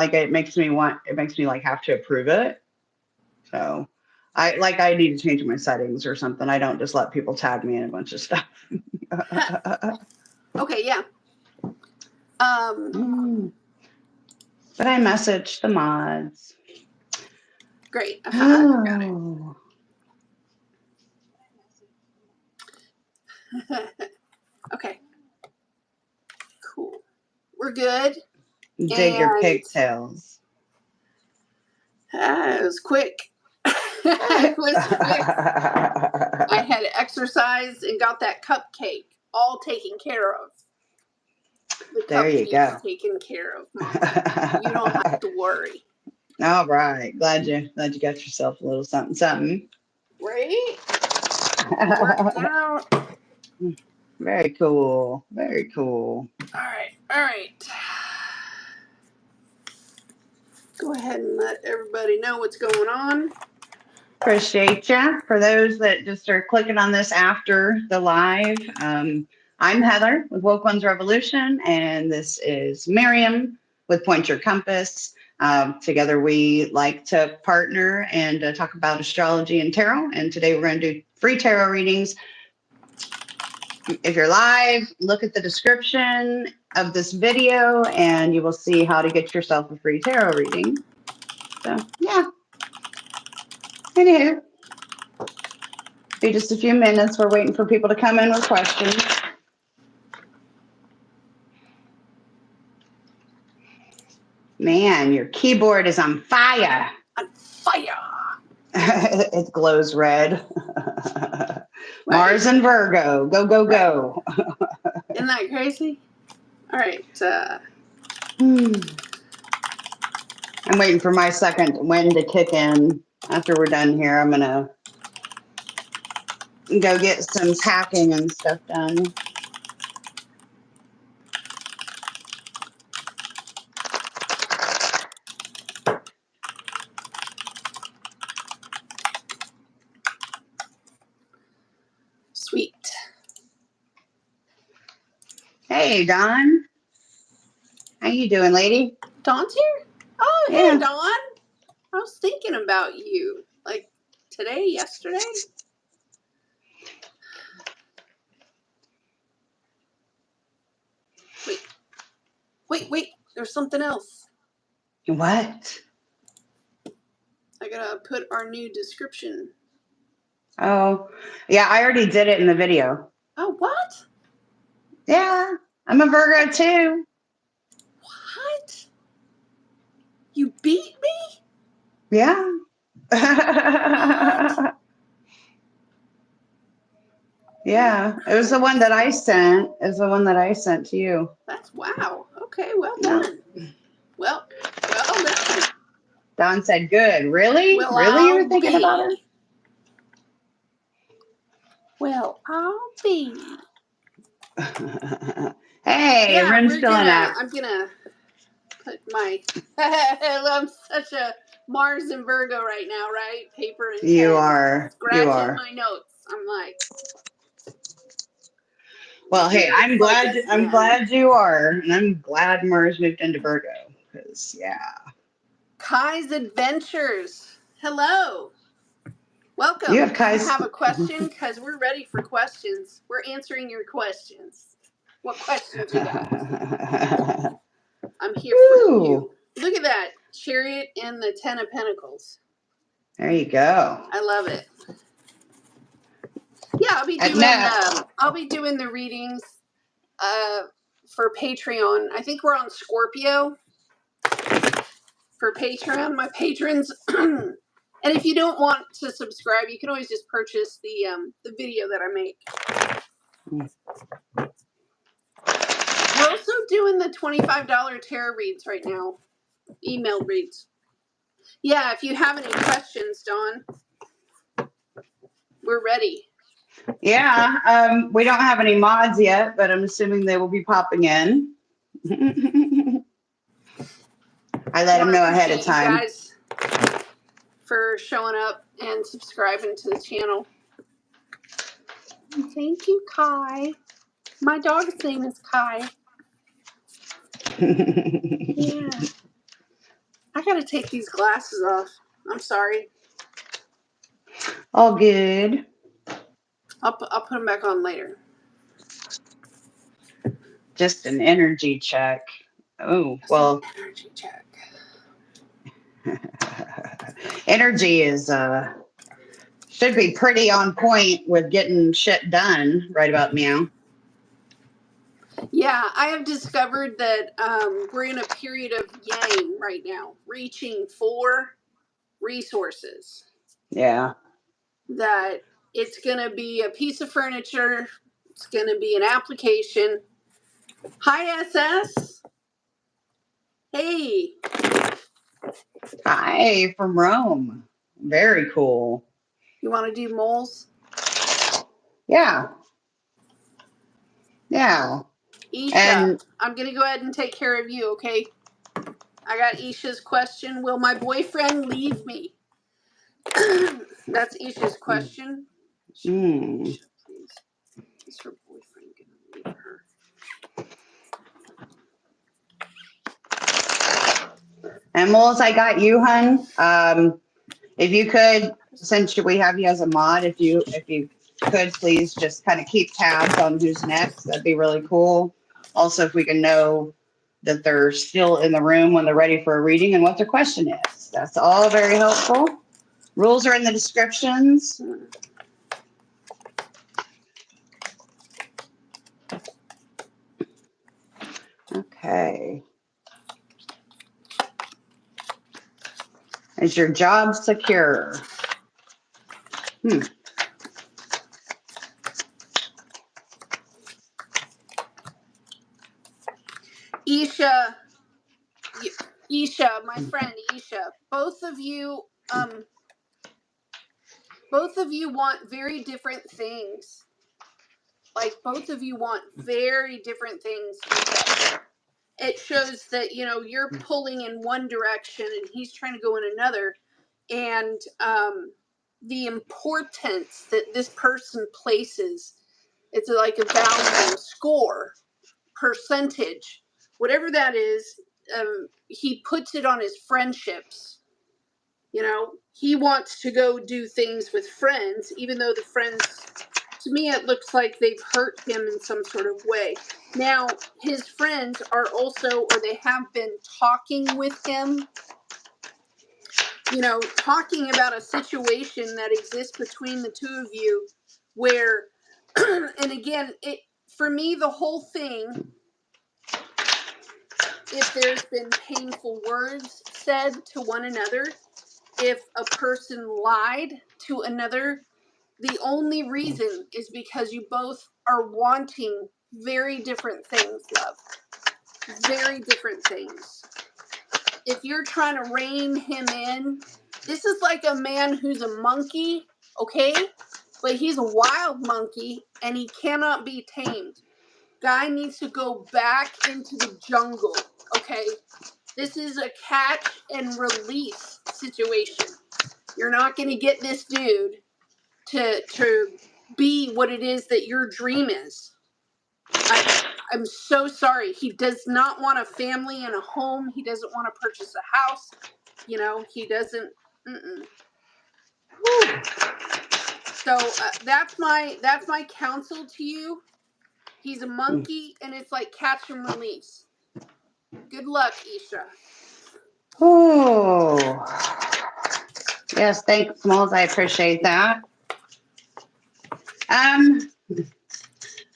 like it makes me like have to approve it. So I need to change my settings or something. I don't just let people tag me in a bunch of stuff. Okay, yeah. But I messaged the mods. Great. I got it. Okay. Cool. We're good. Dig your pigtails. It was quick. It was quick. I had exercised and got that cupcake all taken care of. The there you go. Taken care of, Mama. You don't have to worry. All right. Glad you got yourself a little something. Right? Worked out. Very cool. Very cool. All right. Go ahead and let everybody know what's going on. Appreciate you. For those that just are clicking on this after the live, I'm Heather with Woke.Ones.Revolution, and this is Miriam with Point Your Compass. Together we like to partner and talk about astrology and tarot, and today we're going to do free tarot readings. If you're live, look at the description of this video and you will see how to get yourself a free tarot reading. So, yeah. Anywho, be just a few minutes. We're waiting for people to come in with questions. Man, your keyboard is on fire. On fire. It glows red. Mars and Virgo. Go, go, go. Isn't that crazy? All right. I'm waiting for my second wind to kick in. After we're done here, I'm going to go get some packing and stuff done. Sweet. Hey, Dawn. How you doing, lady? Dawn's here? Oh, yeah. Hey, Dawn. I was thinking about you. Like today, yesterday? Wait. There's something else. What? I gotta put our new description. Oh, yeah, I already did it in the video. Oh, what? Yeah, I'm a Virgo too. What? You beat me? Yeah. What? Yeah, it was the one that I sent. It was the one that I sent to you. That's wow. Okay, well done. Well done. Dawn said, good. Really? Well, really? You were thinking about her? Well, I'll be. Hey, Yeah, Rim's filling up. I'm gonna put my. I'm such a Mars and Virgo right now, right? Paper and pen. You are. Scratching my notes. I'm like. Well, hey, I'm glad you are, and I'm glad Mars moved into Virgo, because yeah. Kai's Adventures. Hello. Welcome. You have Kai's. You have a question? Because we're ready for questions. We're answering your questions. What questions you got? I'm here for you. Look at that. Chariot and the Ten of Pentacles. There you go. I love it. Yeah, I'll be doing the readings for Patreon. I think we're on Scorpio for Patreon. My patrons. And if you don't want to subscribe, you can always just purchase the video that I make. We're also doing the $25 tarot reads right now. Email reads. Yeah, if you have any questions, Dawn, we're ready. Yeah, we don't have any mods yet, but I'm assuming they will be popping in. I let them know ahead of time. You guys for showing up and subscribing to the channel. Thank you, Kai. My dog's name is Kai. Yeah. I gotta take these glasses off. I'm sorry. All good. I'll put them back on later. Just an energy check. Oh, Just an well, energy check. energy is should be pretty on point with getting shit done right about now. Yeah, I have discovered that we're in a period of yang right now, reaching for resources. Yeah. That it's going to be a piece of furniture. It's going to be an application. Hi, SS. Hey. Hi, from Rome. Very cool. You want to do moles? Yeah. Yeah. Isha, And I'm going to go ahead and take care of you, okay? I got Isha's question. Will my boyfriend leave me? That's Isha's question. Isha, please. Is her boyfriend going to leave her? and Moles, I got you, hun. If you could, since we have you as a mod, if you could please just kind of keep tabs on who's next, that'd be really cool. Also, if we can know that they're still in the room when they're ready for a reading and what their question is. That's all very helpful. Rules are in the descriptions. Okay. Is your job secure? Isha, my friend Isha, both of you want very different things. Like, both of you want very different things. Isha. It shows that, you're pulling in one direction and he's trying to go in another. And the importance that this person places, it's like a value, score, percentage, whatever that is, he puts it on his friendships. He wants to go do things with friends, even though the friends, to me, it looks like they've hurt him in some sort of way. Now, his friends are also, or they have been talking with him, talking about a situation that exists between the two of you where, and again, for me, the whole thing, if there's been painful words said to one another, if a person lied to another, the only reason is because you both are wanting very different things, love. Very different things. If you're trying to rein him in, this is like a man who's a monkey, okay? But he's a wild monkey and he cannot be tamed. Guy needs to go back into the jungle, okay? This is a catch and release situation. You're not going to get this dude to be what it is that your dream is. I'm so sorry. He does not want a family and a home. He doesn't want to purchase a house. He doesn't. So that's my counsel to you. He's a monkey, and it's like catch and release. Good luck, Isha. Oh, yes, thanks, Moles. I appreciate that.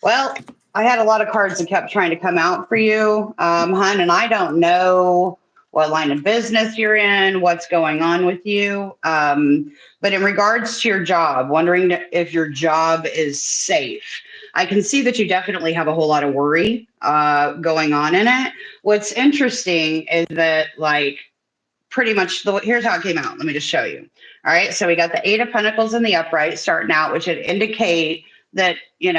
Well, I had a lot of cards that kept trying to come out for you, hun, and I don't know what line of business you're in, what's going on with you. But in regards to your job, wondering if your job is safe. I can see that you definitely have a whole lot of worry going on in it. What's interesting is that, like, pretty much here's how it came out. Let me just show you. All right. So we got the 8 of Pentacles in the upright starting out, which would indicate that, you've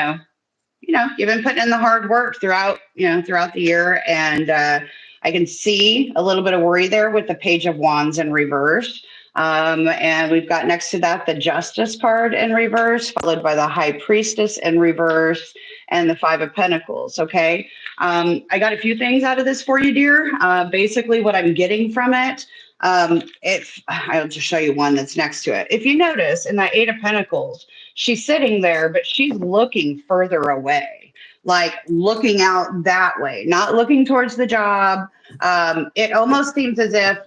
been putting in the hard work throughout the year. And I can see a little bit of worry there with the Page of Wands in reverse. And we've got next to that the Justice card in reverse, followed by the High Priestess in reverse and the 5 of Pentacles. Okay. I got a few things out of this for you, dear. Basically, what I'm getting from it, I'll just show you one that's next to it. If you notice in that Eight of Pentacles, she's sitting there, but she's looking further away, like looking out that way, not looking towards the job. It almost seems as if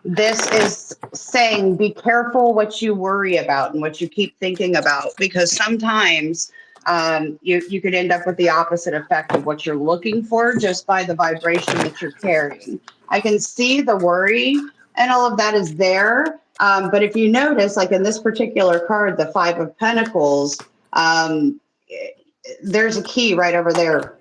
this is saying, be careful what you worry about and what you keep thinking about, because sometimes you could end up with the opposite effect of what you're looking for just by the vibration that you're carrying. I can see the worry and all of that is there. But if you notice, like in this particular card, the Five of Pentacles, there's a key right over there.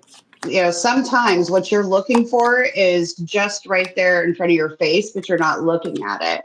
You know, sometimes what you're looking for is just right there in front of your face, but you're not looking at it.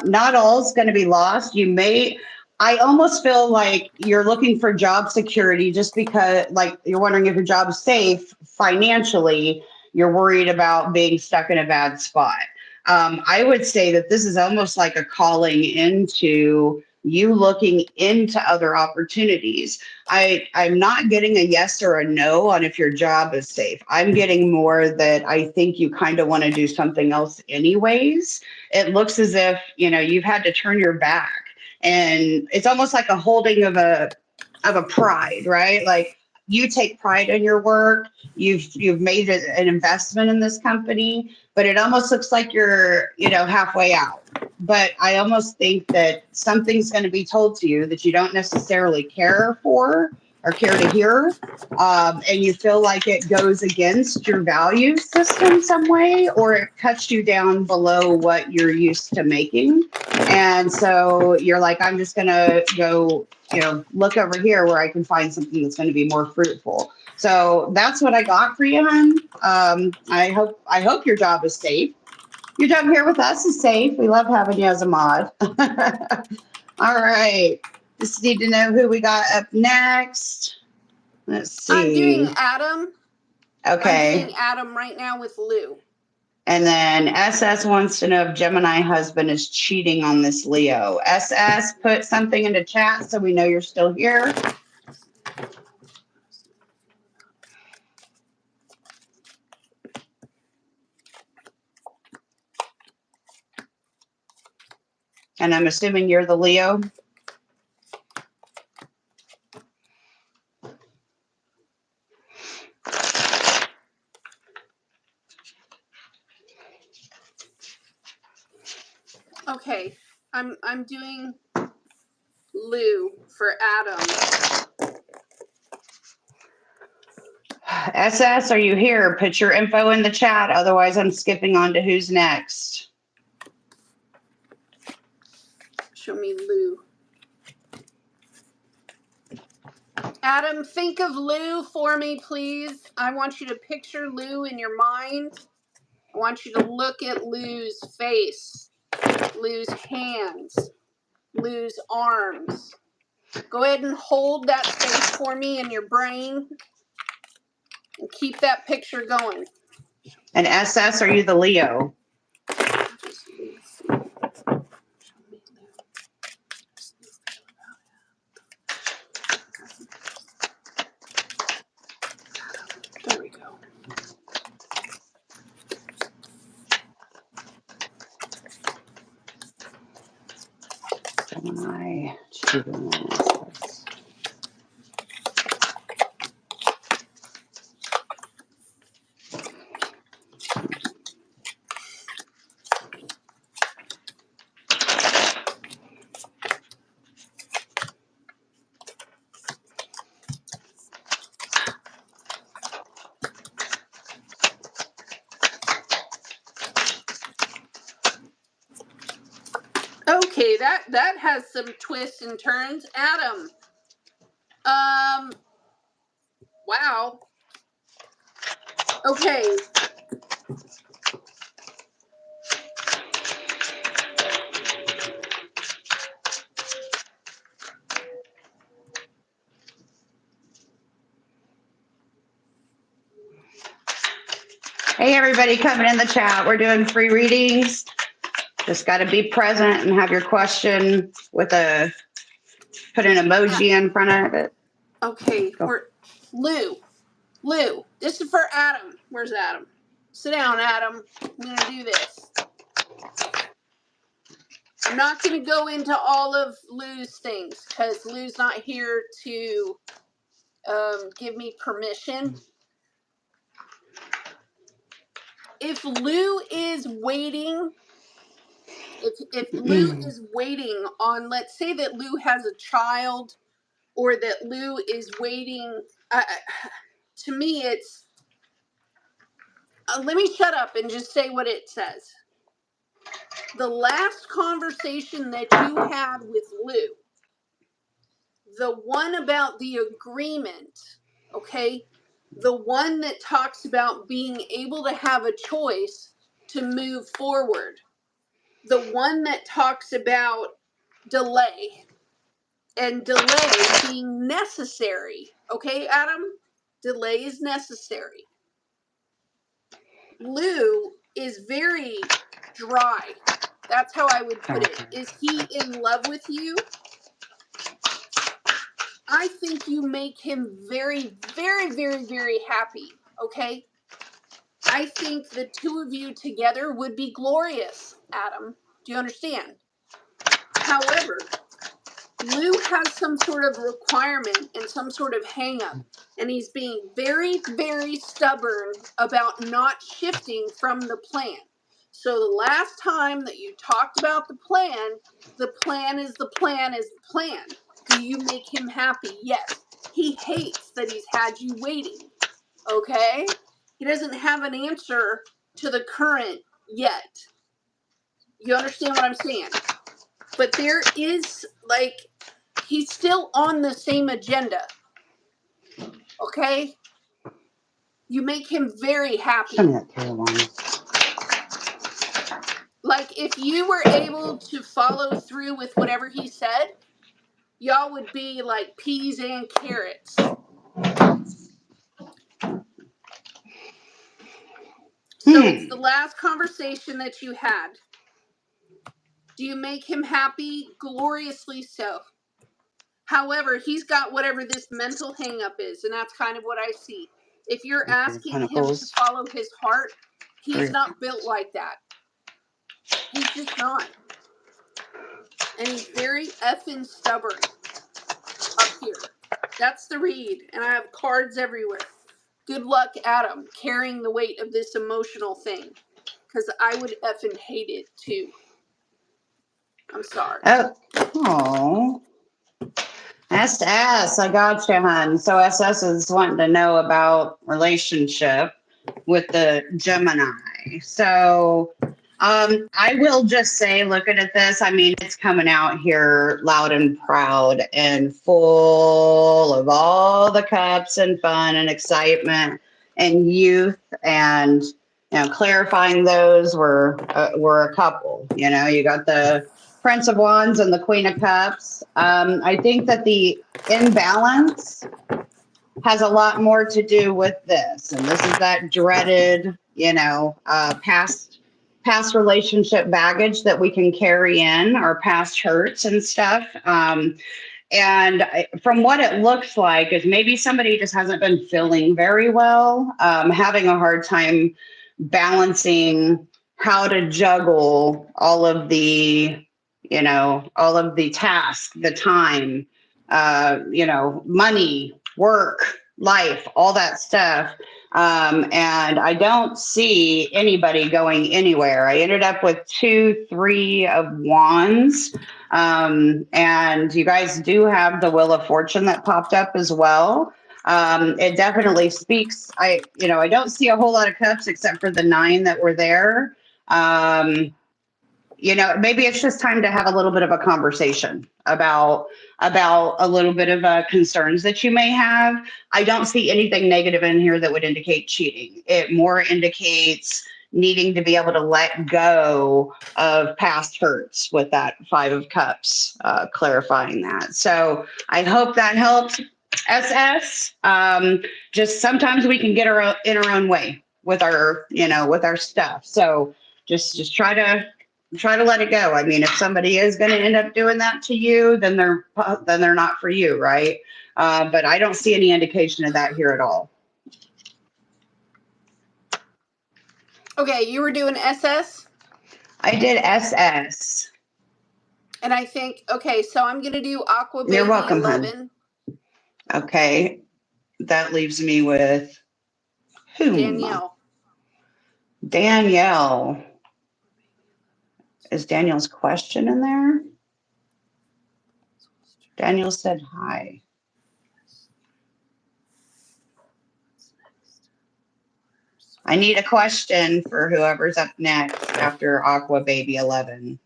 Not all is going to be lost. I almost feel like you're looking for job security just because, like, you're wondering if your job is safe financially. You're worried about being stuck in a bad spot. I would say that this is almost like a calling into you looking into other opportunities. I'm not getting a yes or a no on if your job is safe. I'm getting more that I think you kind of want to do something else anyways. It looks as if, you know, you've had to turn your back, and it's almost like a holding of a pride, right? Like you take pride in your work. You've made an investment in this company, but it almost looks like you're, you know, halfway out. But I almost think that something's going to be told to you that you don't necessarily care for or care to hear. And you feel like it goes against your value system some way, or it cuts you down below what you're used to making. And so you're like, I'm just going to go, you know, look over here where I can find something that's going to be more fruitful. So that's what I got for you, hon. I hope your job is safe. Your job here with us is safe. We love having you as a mod. All right. Just need to know who we got up next. Let's see. I'm doing Adam. Okay. I'm doing Adam right now with Lou. And then SS wants to know if Gemini husband is cheating on this Leo. SS, put something into chat so we know you're still here. And I'm assuming you're the Leo. Okay, I'm doing Lou for Adam. SS, are you here? Put your info in the chat. Otherwise, I'm skipping on to who's next. Show me Lou. Adam, think of Lou for me, please. I want you to picture Lou in your mind. I want you to look at Lou's face, Lou's hands, Lou's arms. Go ahead and hold that space for me in your brain and keep that picture going. And SS, are you the Leo? There we go. Gemini. Okay, that has some twists and turns. Adam. Wow. Okay. Hey, everybody coming in the chat. We're doing free readings. Just got to be present and have your question with put an emoji in front of it. Okay, Lou. This is for Adam. Where's Adam? Sit down, Adam. I'm gonna do this. I'm not going to go into all of Lou's things because Lou's not here to give me permission. If Lou is waiting, if Lou is waiting on, let's say that Lou has a child, or that Lou is waiting, to me it's, let me shut up and just say what it says. The last conversation that you had with Lou, the one about the agreement, okay, the one that talks about being able to have a choice to move forward, the one that talks about delay, and delay being necessary, okay, Adam? Delay is necessary. Lou is very dry. That's how I would put it. Is he in love with you? I think you make him very, very, very, very happy, okay? I think the two of you together would be glorious, Adam. Do you understand? However, Lou has some sort of requirement and some sort of hang-up, and he's being very, very stubborn about not shifting from the plan. So the last time that you talked about the plan is the plan is the plan. Do you make him happy? Yes. He hates that he's had you waiting, okay? He doesn't have an answer to the current yet. You understand what I'm saying? But there is, like, he's still on the same agenda, okay? You make him very happy. Like, if you were able to follow through with whatever he said, y'all would be like peas and carrots. So it's the last conversation that you had. Do you make him happy? Gloriously so. However, he's got whatever this mental hang-up is, and that's kind of what I see. If you're asking him to follow his heart, he's not built like that. He's just not. And he's very effing stubborn up here. That's the read, and I have cards everywhere. Good luck, Adam, carrying the weight of this emotional thing, because I would effing hate it too. I'm sorry. Oh. SS, I got you, hon. So SS is wanting to know about relationship with the Gemini. So I will just say, looking at this, I mean, it's coming out here loud and proud and full of all the cups and fun and excitement and youth, and clarifying those were a couple. You got the Prince of Wands and the Queen of Cups. I think that the imbalance has a lot more to do with this, and this is that dreaded, past relationship baggage that we can carry in, our past hurts and stuff. And from what it looks like is maybe somebody just hasn't been feeling very well, having a hard time balancing how to juggle all of the tasks, the time, money, work, life, all that stuff. And I don't see anybody going anywhere. I ended up with 2, 3 of Wands. And you guys do have the Wheel of Fortune that popped up as well. It definitely speaks. I don't see a whole lot of cups except for the 9 that were there. Maybe it's just time to have a little bit of a conversation about a little bit of concerns that you may have. I don't see anything negative in here that would indicate cheating. It more indicates needing to be able to let go of past hurts with that 5 of Cups, clarifying that. So I hope that helped, SS. Just sometimes we can get in our own way with our stuff. So just try to let it go. I mean, if somebody is going to end up doing that to you, then they're not for you, right? But I don't see any indication of that here at all. Okay, you were doing SS? I did SS. And I think, okay, so I'm going to do Aqua Baby You're welcome, 11. Hun. Okay. That leaves me with whom? Danielle. Danielle. Is Danielle's question in there? Danielle said hi. I need a question for whoever's up next after Aqua Baby 11.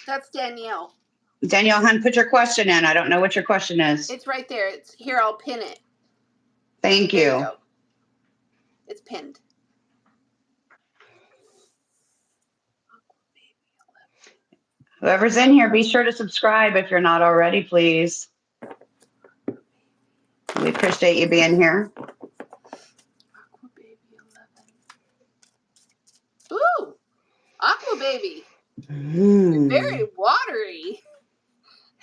That's Danielle. Danielle, hun, put your question in. I don't know what your question is. It's right there. It's here. I'll pin it. Thank There you you. go. It's pinned. Whoever's in here, be sure to subscribe if you're not already, please. We appreciate you being here. Aqua Baby 11. Ooh, Aqua Baby. Very watery.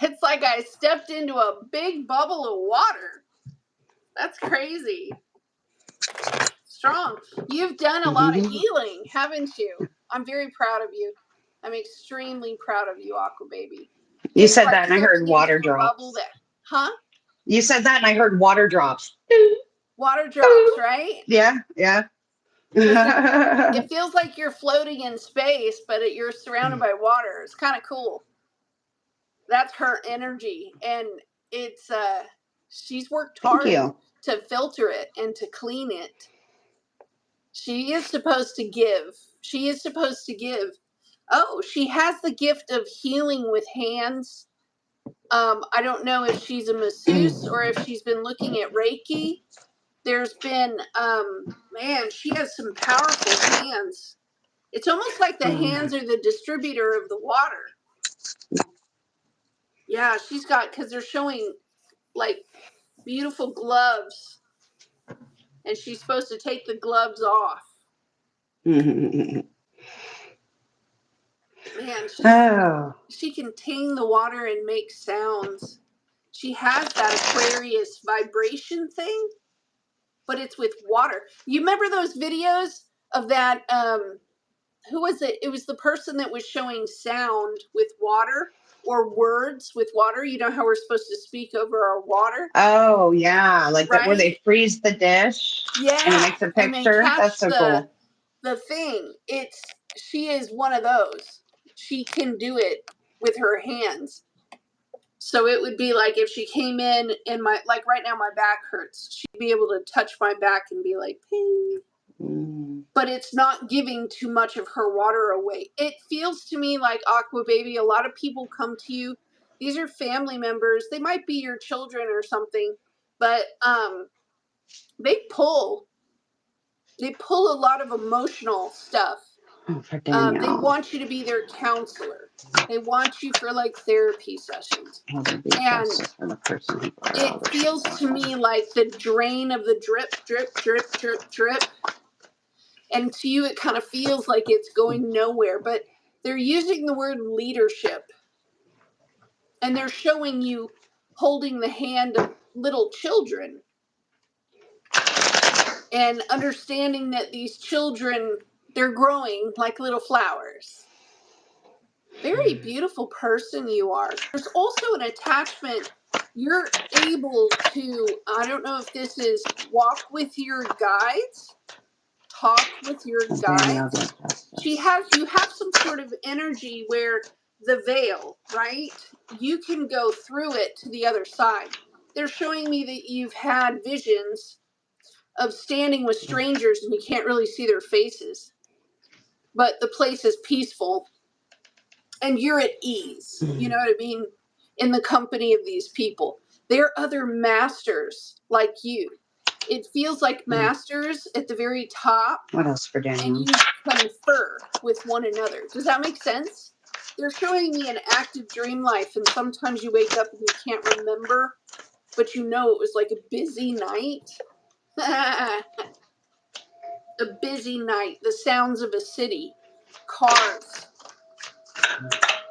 It's like I stepped into a big bubble of water. That's crazy. Strong. You've done a lot of healing, haven't you? I'm very proud of you. I'm extremely proud of you, Aqua Baby. You It's said like that and I heard water drops. Huh? You said that and I heard water drops. Water drops, right? Yeah, yeah. It feels like you're floating in space, but you're surrounded by water. It's kind of cool. That's her energy, and it's she's worked hard to filter it and to clean it. She is supposed to give. She is supposed to give. Oh, she has the gift of healing with hands. I don't know if she's a masseuse or if she's been looking at Reiki. There's been, man, she has some powerful hands. It's almost like the hands are the distributor of the water. Yeah, she's got, because they're showing like beautiful gloves, and she's supposed to take the gloves off. Man, she can ting the water and make sounds. She has that Aquarius vibration thing, but it's with water. You remember those videos of that, who was it? It was the person that was showing sound with water or words with water. You know how we're supposed to speak over our water? Oh, yeah. Like right? that where they freeze the dish. Yeah. And it makes a picture. That's so cool. The thing, she is one of those. She can do it with her hands. So it would be like if she came in my, like right now my back hurts. She'd be able to touch my back and be like, ping. But it's not giving too much of her water away. It feels to me like Aqua Baby, a lot of people come to you. These are family members. They might be your children or something, but they pull a lot of emotional stuff. They want you to be their counselor. They want you for like therapy sessions. And it feels to me like the drain of the drip, drip, drip, drip, drip. And to you, it kind of feels like it's going nowhere. But they're using the word leadership. And they're showing you holding the hand of little children. And understanding that these children, they're growing like little flowers. Very beautiful person you are. There's also an attachment. You're able to, I don't know if this is walk with your guides, talk with your guides. You have some sort of energy where the veil, right? You can go through it to the other side. They're showing me that you've had visions of standing with strangers and you can't really see their faces, but the place is peaceful and you're at ease. You know what I mean? In the company of these people. They're other masters like you. It feels like masters at the very top. What else for Danielle? And you confer with one another. Does that make sense? They're showing me an active dream life, and sometimes you wake up and you can't remember, but you know it was like a busy night. A busy night. The sounds of a city. Cars.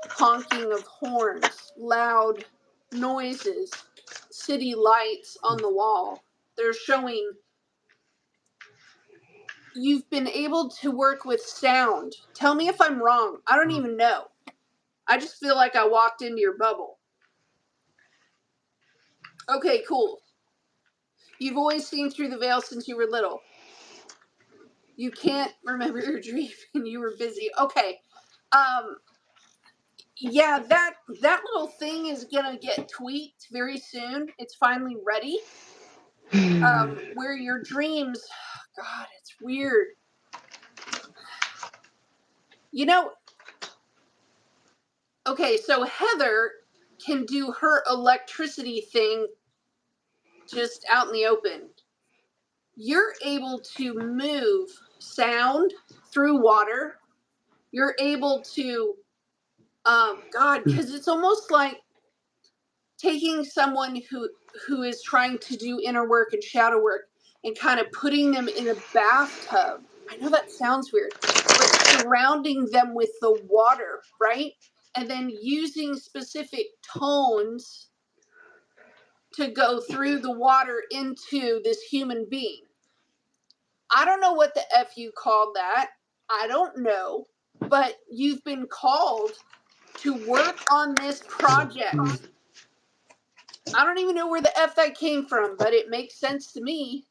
Honking of horns. Loud noises. City lights on the wall. They're showing you've been able to work with sound. Tell me if I'm wrong. I don't even know. I just feel like I walked into your bubble. Okay, cool. You've always seen through the veil since you were little. You can't remember your dream and you were busy. Okay. Yeah, that little thing is gonna get tweaked very soon. It's finally ready. Where your dreams, God, it's weird. You know, okay, so Heather can do her electricity thing just out in the open. You're able to move sound through water. You're able to, God, because it's almost like taking someone who is trying to do inner work and shadow work and kind of putting them in a bathtub. I know that sounds weird, but surrounding them with the water, right? And then using specific tones to go through the water into this human being. I don't know what the F you called that. I don't know. But you've been called to work on this project. I don't even know where the F that came from, but it makes sense to me.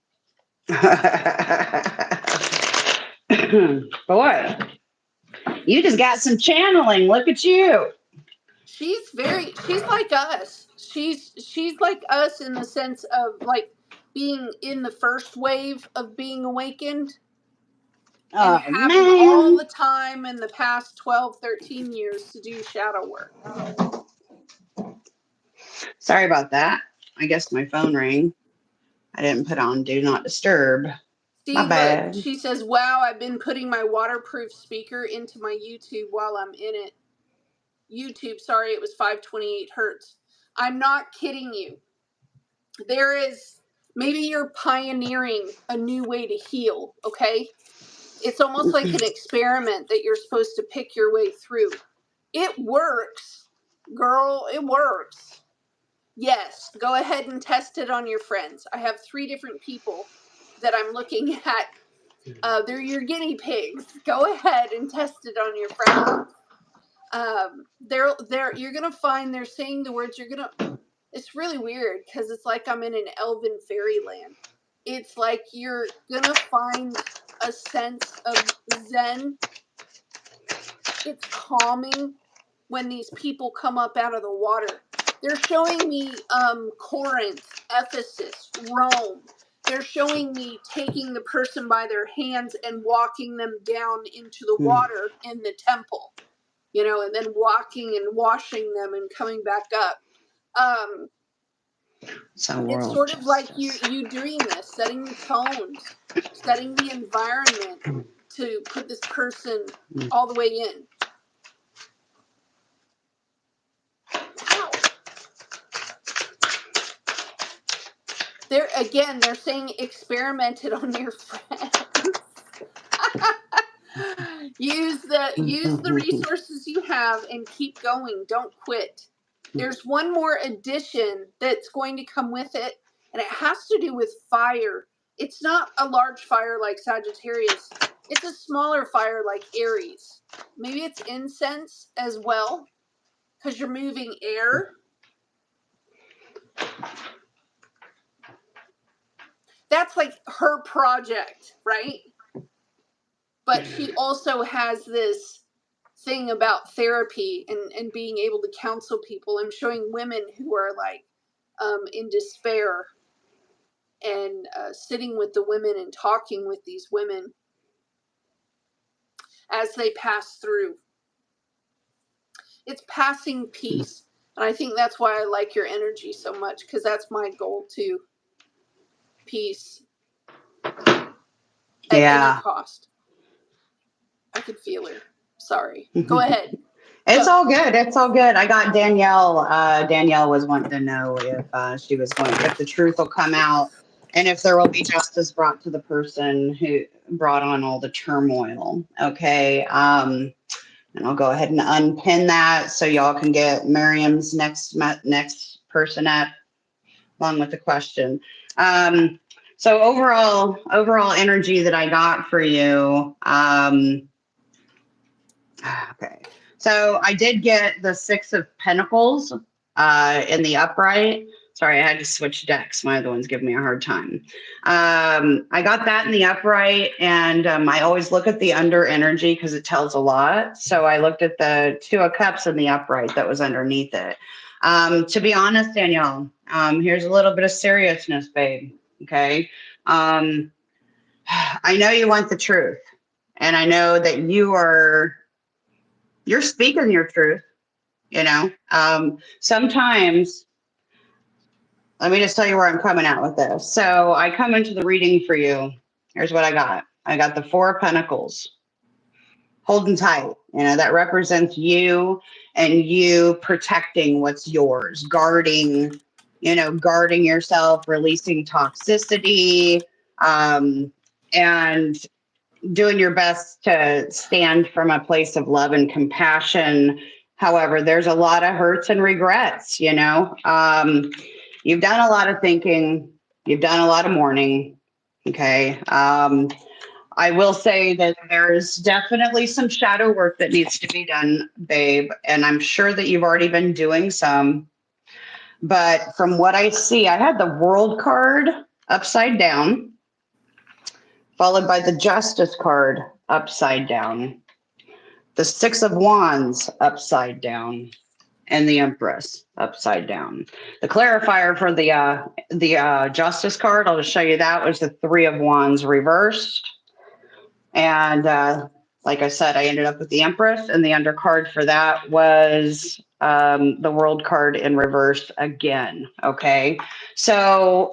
Boy, you just got some channeling. Look at you. She's like us. She's like us in the sense of like being in the first wave of being awakened and Oh, having all man. the time in the past 12, 13 years to do shadow work. Sorry about that. I guess my phone rang. I didn't put on Do Not Disturb. See, My look, bad. she says, wow, I've been putting my waterproof speaker into my YouTube while I'm in it. YouTube, sorry, it was 528 hertz. I'm not kidding you. There is, maybe you're pioneering a new way to heal, okay? It's almost like an experiment that you're supposed to pick your way through. It works, girl, it works. Yes, go ahead and test it on your friends. I have 3 different people that I'm looking at. They're your guinea pigs. Go ahead and test it on your friends. You're gonna find they're saying the words. It's really weird because it's like I'm in an elven fairyland. It's like you're gonna find a sense of zen. It's calming when these people come up out of the water. They're showing me Corinth, Ephesus, Rome. They're showing me taking the person by their hands and walking them down into the water in the temple, you know, and then walking and washing them and coming back up. It's sort of like you doing this, setting the tones, setting the environment to put this person all the way in. Wow. They're saying experimented on your friends. Use the resources you have and keep going. Don't quit. There's one more addition that's going to come with it, and it has to do with fire. It's not a large fire like Sagittarius. It's a smaller fire like Aries. Maybe it's incense as well, because you're moving air. That's like her project, right? But she also has this thing about therapy and being able to counsel people. I'm showing women who are like in despair and sitting with the women and talking with these women as they pass through. It's passing peace. And I think that's why I like your energy so much, because that's my goal too. Peace at any cost. I could feel her. Sorry. Go ahead. It's all good. It's all good. I got Danielle. Danielle was wanting to know if she was going, if the truth will come out and if there will be justice brought to the person who brought on all the turmoil. Okay. And I'll go ahead and unpin that so y'all can get Miriam's next person up along with the question. So overall energy that I got for you. Okay. So I did get the Six of Pentacles in the upright. Sorry, I had to switch decks. My other one's giving me a hard time. I got that in the upright, and I always look at the under energy because it tells a lot. So I looked at the Two of Cups in the upright that was underneath it. To be honest, Danielle, here's a little bit of seriousness, babe. Okay. I know you want the truth, and I know that you're speaking your truth. Sometimes, let me just tell you where I'm coming at with this. So I come into the reading for you. Here's what I got. I got the Four of Pentacles, holding tight. That represents you and you protecting what's yours, guarding yourself, releasing toxicity, and doing your best to stand from a place of love and compassion. However, there's a lot of hurts and regrets. You've done a lot of thinking, you've done a lot of mourning. Okay. I will say that there's definitely some shadow work that needs to be done, babe. And I'm sure that you've already been doing some. But from what I see, I had the World card upside down, followed by the Justice card upside down, the Six of Wands upside down, and the Empress upside down. The clarifier for the Justice card, I'll just show you that, was the Three of Wands reversed. And like I said, I ended up with the Empress, and the undercard for that was the World card in reverse again. Okay, so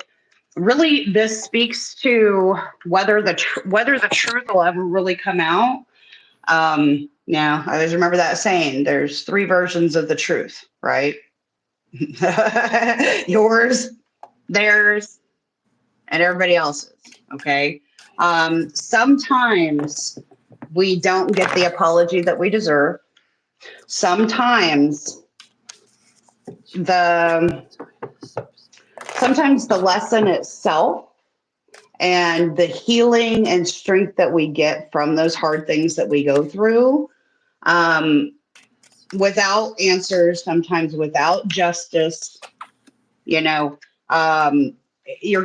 really, this speaks to whether the truth will ever really come out. Now, I always remember that saying: "There's three versions of the truth, right? Yours, theirs, and everybody else's." Okay. Sometimes we don't get the apology that we deserve. Sometimes the lesson itself and the healing and strength that we get from those hard things that we go through, without answers, sometimes without justice, you're going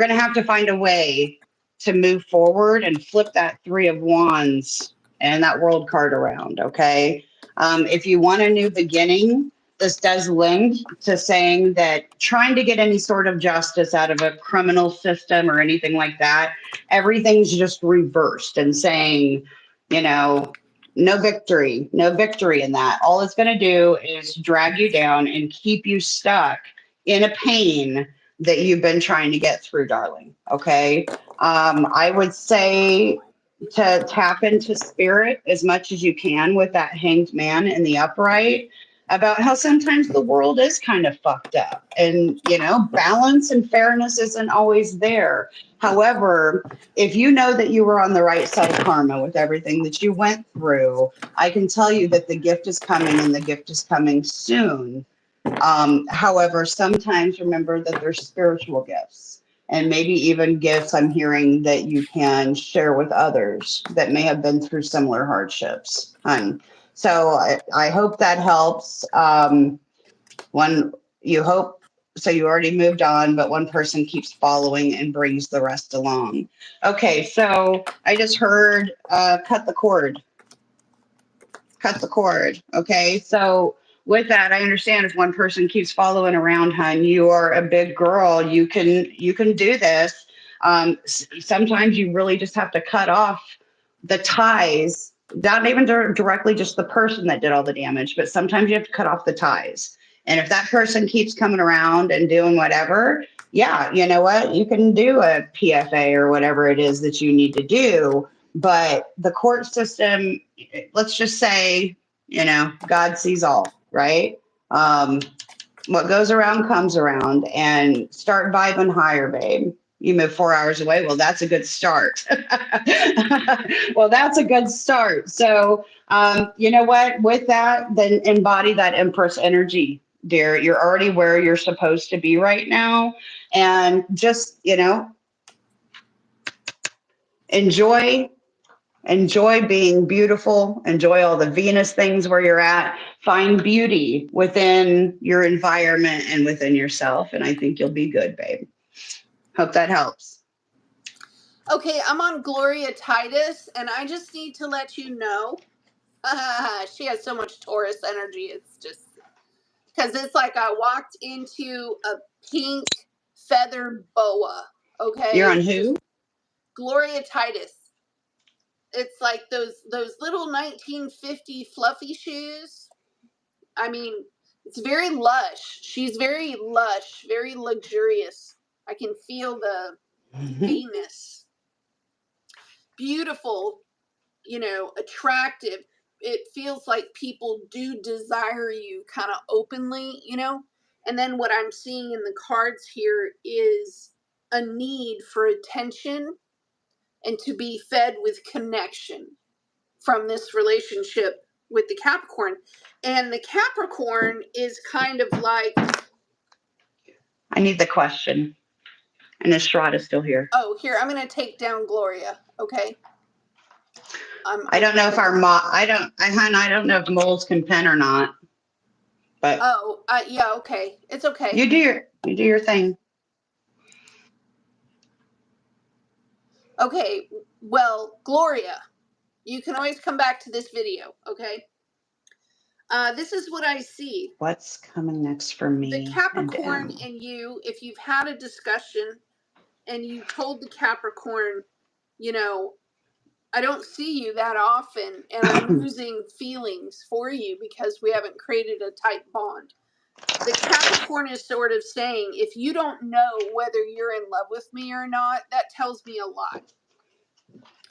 to have to find a way to move forward and flip that Three of Wands and that World card around. Okay. If you want a new beginning, this does lend to saying that trying to get any sort of justice out of a criminal system or anything like that, everything's just reversed and saying, no victory in that. All it's going to do is drag you down and keep you stuck in a pain that you've been trying to get through, darling. Okay. I would say to tap into spirit as much as you can with that Hanged Man in the upright, about how sometimes the world is kind of fucked up, and balance and fairness isn't always there. However, if you know that you were on the right side of karma with everything that you went through, I can tell you that the gift is coming, and the gift is coming soon. However, sometimes remember that there's spiritual gifts, and maybe even gifts I'm hearing that you can share with others that may have been through similar hardships. So I hope that helps. So you already moved on, but one person keeps following and brings the rest along. Okay, so I just heard cut the cord. Okay, so with that, I understand if one person keeps following around, hun, you are a big girl. You can do this. Sometimes you really just have to cut off the ties, not even directly just the person that did all the damage, but sometimes you have to cut off the ties. And if that person keeps coming around and doing whatever, yeah, you know what? You can do a PFA or whatever it is that you need to do. But the court system, let's just say, God sees all, right? What goes around comes around, and start vibing higher, babe. You move 4 hours away. Well, that's a good start. So, you know what? With that, then embody that Empress energy, dear. You're already where you're supposed to be right now. And just, enjoy Enjoy being beautiful. Enjoy all the Venus things where you're at. Find beauty within your environment and within yourself. And I think you'll be good, babe. Hope that helps. Okay, I'm on Gloria Titus, and I just need to let you know, she has so much Taurus energy. It's just, because it's like I walked into a pink feather boa. Okay, You're on it's just who? Gloria Titus. It's like those little 1950 fluffy shoes. I mean, it's very lush. She's very lush, very luxurious. I can feel the Venus. Beautiful, attractive. It feels like people do desire you kind of openly, And then what I'm seeing in the cards here is a need for attention and to be fed with connection from this relationship with the Capricorn. And the Capricorn is kind of like... I need the question. And Estrada's still here. Oh, here, I'm going to take down Gloria, okay? I don't know if I don't know if moles can pen or not. But yeah, okay. It's okay. You do your thing. Okay, well, Gloria, you can always come back to this video, okay? This is what I see. What's coming next for me? The Capricorn and you, if you've had a discussion and you told the Capricorn, I don't see you that often and I'm losing feelings for you because we haven't created a tight bond. The Capricorn is sort of saying, if you don't know whether you're in love with me or not, that tells me a lot.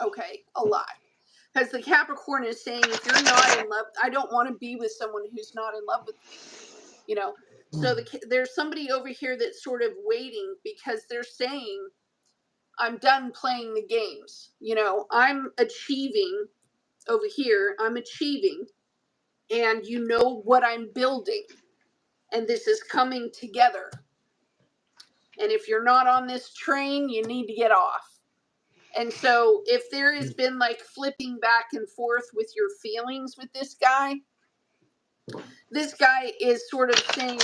Okay, a lot. Because the Capricorn is saying, if you're not in love, I don't want to be with someone who's not in love with me. So there's somebody over here that's sort of waiting because they're saying, I'm done playing the games. I'm achieving over here. I'm achieving. And you know what I'm building. And this is coming together. And if you're not on this train, you need to get off. And so if there has been like flipping back and forth with your feelings with this guy is sort of saying,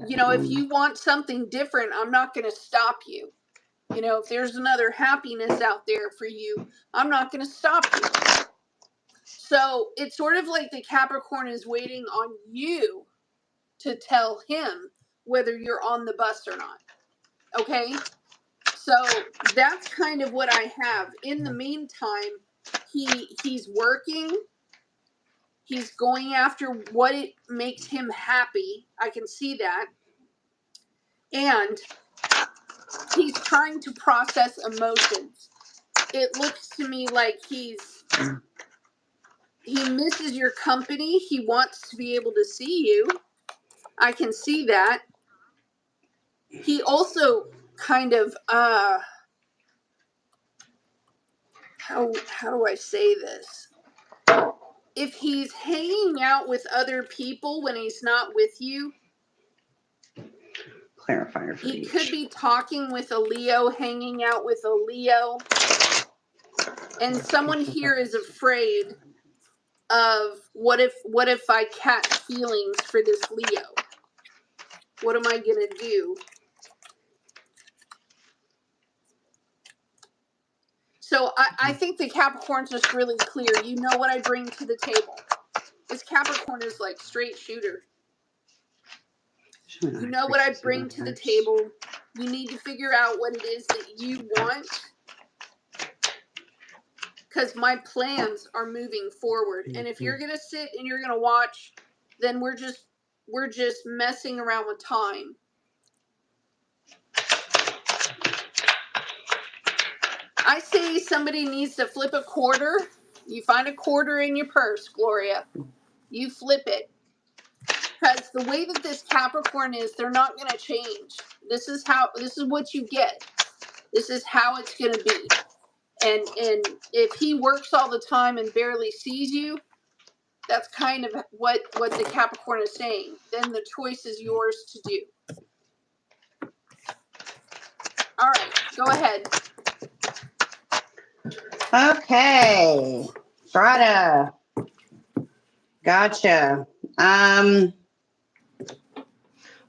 if you want something different, I'm not going to stop you. If there's another happiness out there for you, I'm not going to stop you. So it's sort of like the Capricorn is waiting on you to tell him whether you're on the bus or not. Okay? So that's kind of what I have. In the meantime, he's working. He's going after what it makes him happy. I can see that. And he's trying to process emotions. It looks to me like he misses your company. He wants to be able to see you. I can see that. He also kind of, how do I say this? If he's hanging out with other people when he's not with you, clarifier for he each. could be talking with a Leo, hanging out with a Leo. And someone here is afraid of what if I catch feelings for this Leo? What am I going to do? So I think the Capricorn's just really clear. You know what I bring to the table. This Capricorn is like straight shooter. You know what I bring to the table. You need to figure out what it is that you want. Because my plans are moving forward. And if you're going to sit and you're going to watch, then we're just messing around with time. I say somebody needs to flip a quarter. You find a quarter in your purse, Gloria. You flip it. Because the way that this Capricorn is, they're not going to change. This is what you get. This is how it's going to be. And if he works all the time and barely sees you, that's kind of what the Capricorn is saying. Then the choice is yours to do. All right, go ahead. Okay. Frada. Gotcha.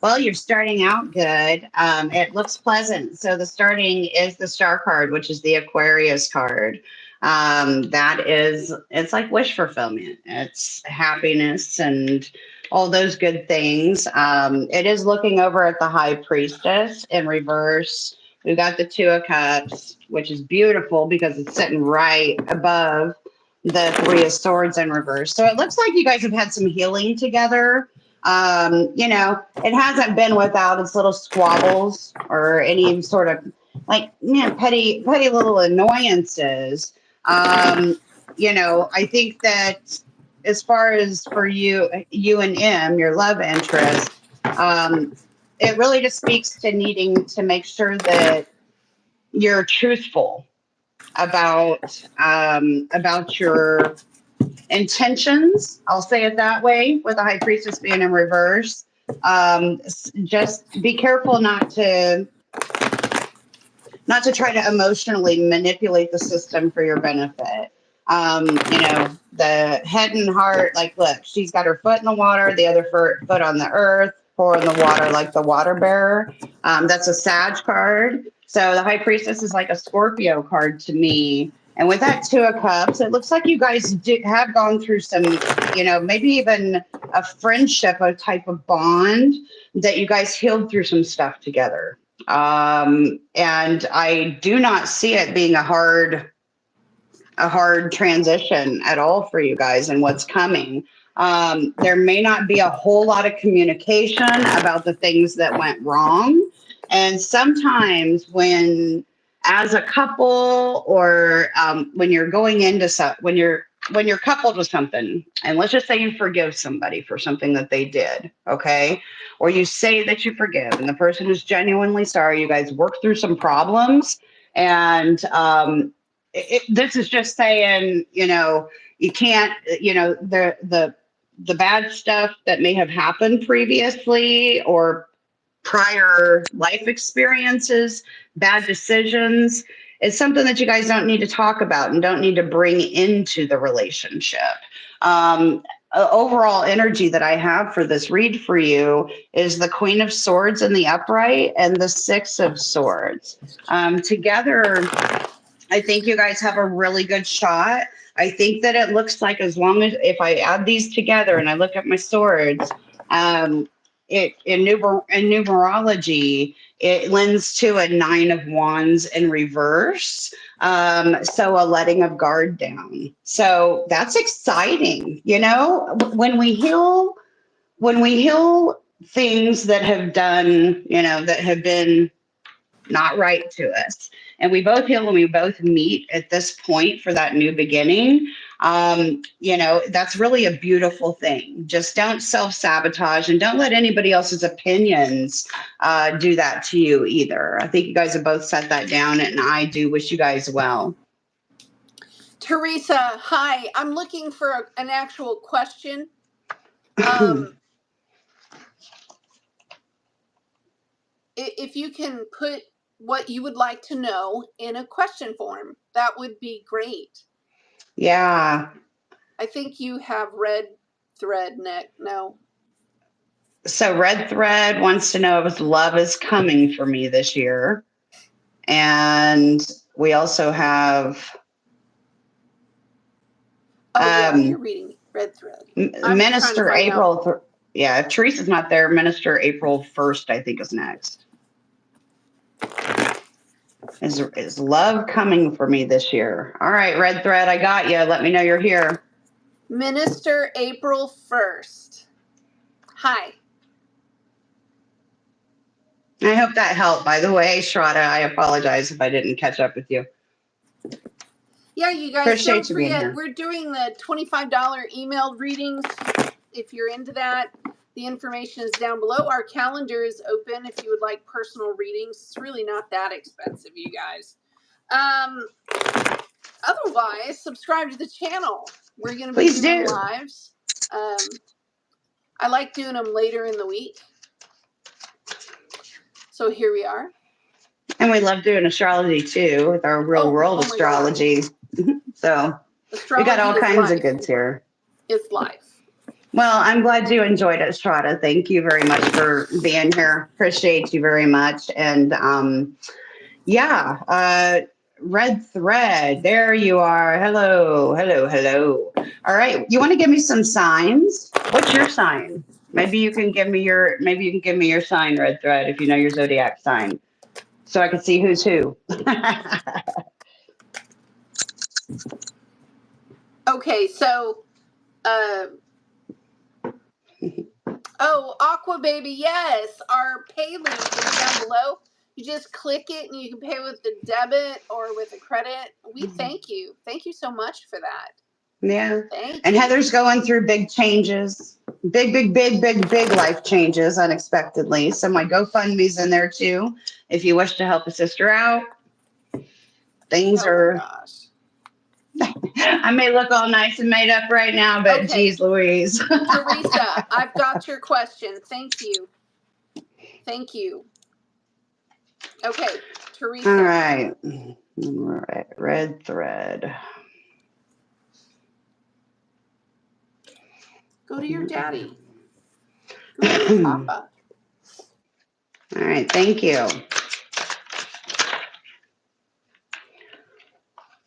Well, you're starting out good. It looks pleasant. So the starting is the star card, which is the Aquarius card. It's like wish fulfillment. It's happiness and all those good things. It is looking over at the High Priestess in reverse. We've got the Two of Cups, which is beautiful because it's sitting right above the Three of Swords in reverse. So it looks like you guys have had some healing together. It hasn't been without its little squabbles or any sort of like, petty little annoyances. I think that as far as for you and M, your love interest, it really just speaks to needing to make sure that you're truthful about your intentions. I'll say it that way, with the High Priestess being in reverse. Just be careful not to try to emotionally manipulate the system for your benefit. The head and heart, like, look, she's got her foot in the water, the other foot on the earth, pour in the water like the water bearer. That's a Sag card. So the High Priestess is like a Scorpio card to me. And with that Two of Cups, it looks like you guys have gone through some, maybe even a friendship, a type of bond that you guys healed through some stuff together. And I do not see it being a hard transition at all for you guys and what's coming. There may not be a whole lot of communication about the things that went wrong. And sometimes as a couple, or when you're going into when you're coupled with something, and let's just say you forgive somebody for something that they did, okay? Or you say that you forgive and the person is genuinely sorry, you guys work through some problems, and this is just saying, you can't, the bad stuff that may have happened previously or prior life experiences, bad decisions, is something that you guys don't need to talk about and don't need to bring into the relationship. Overall energy that I have for this read for you is the Queen of Swords in the upright and the Six of Swords. Together, I think you guys have a really good shot. I think that it looks like, as long as, if I add these together and I look at my swords, in numerology, it lends to a Nine of Wands in reverse. So a letting of guard down. So that's exciting. When we heal things that have done, that have been not right to us, and we both heal and we both meet at this point for that new beginning, that's really a beautiful thing. Just don't self-sabotage and don't let anybody else's opinions do that to you either. I think you guys have both set that down, and I do wish you guys well. Teresa, hi. I'm looking for an actual question. If you can put what you would like to know in a question form, that would be great. Yeah. I think you have Red Thread, Nick. No. So Red Thread wants to know if love is coming for me this year. And we also have... you're reading Red Thread. Minister April. Yeah, if Teresa's not there, Minister April 1st, I think, is next. Is love coming for me this year? All right, Red Thread, I got you. Let me know you're here. Minister April 1st. Hi. I hope that helped. By the way, Shraddha, I apologize if I didn't catch up with you. Yeah, you guys, Appreciate don't you being forget, here. we're doing the $25 emailed readings. If you're into that, the information is down below. Our calendar is open if you would like personal readings. It's really not that expensive, you guys. Otherwise, subscribe to the channel. We're going to be doing lives. I like doing them later in the week. So here we are. And we love doing astrology too, with our real world astrology. So we got Astrology all is kinds of life. goods here. It's life. Well, I'm glad you enjoyed it, Strata. Thank you very much for being here. Appreciate you very much. And red thread. There you are. Hello, hello, hello. All right. You want to give me some signs? What's your sign? Maybe you can give me your sign, red thread, if you know your zodiac sign, so I can see who's who. Okay, so Aqua baby, yes. Our pay link is down below. You just click it and you can pay with the debit or with a credit. We thank you. Thank you so much for that. Yeah. Thank And you. Heather's going through big changes, big life changes unexpectedly. So my GoFundMe's in there too. If you wish to help a sister out, things Oh my are, gosh. I may look all nice and made up right now, but Okay. geez Louise. Teresa, I've got your question. Thank you. Thank you. Okay, Teresa. All right. All right. Red thread. Go to your daddy. Go to your papa. All right. Thank you.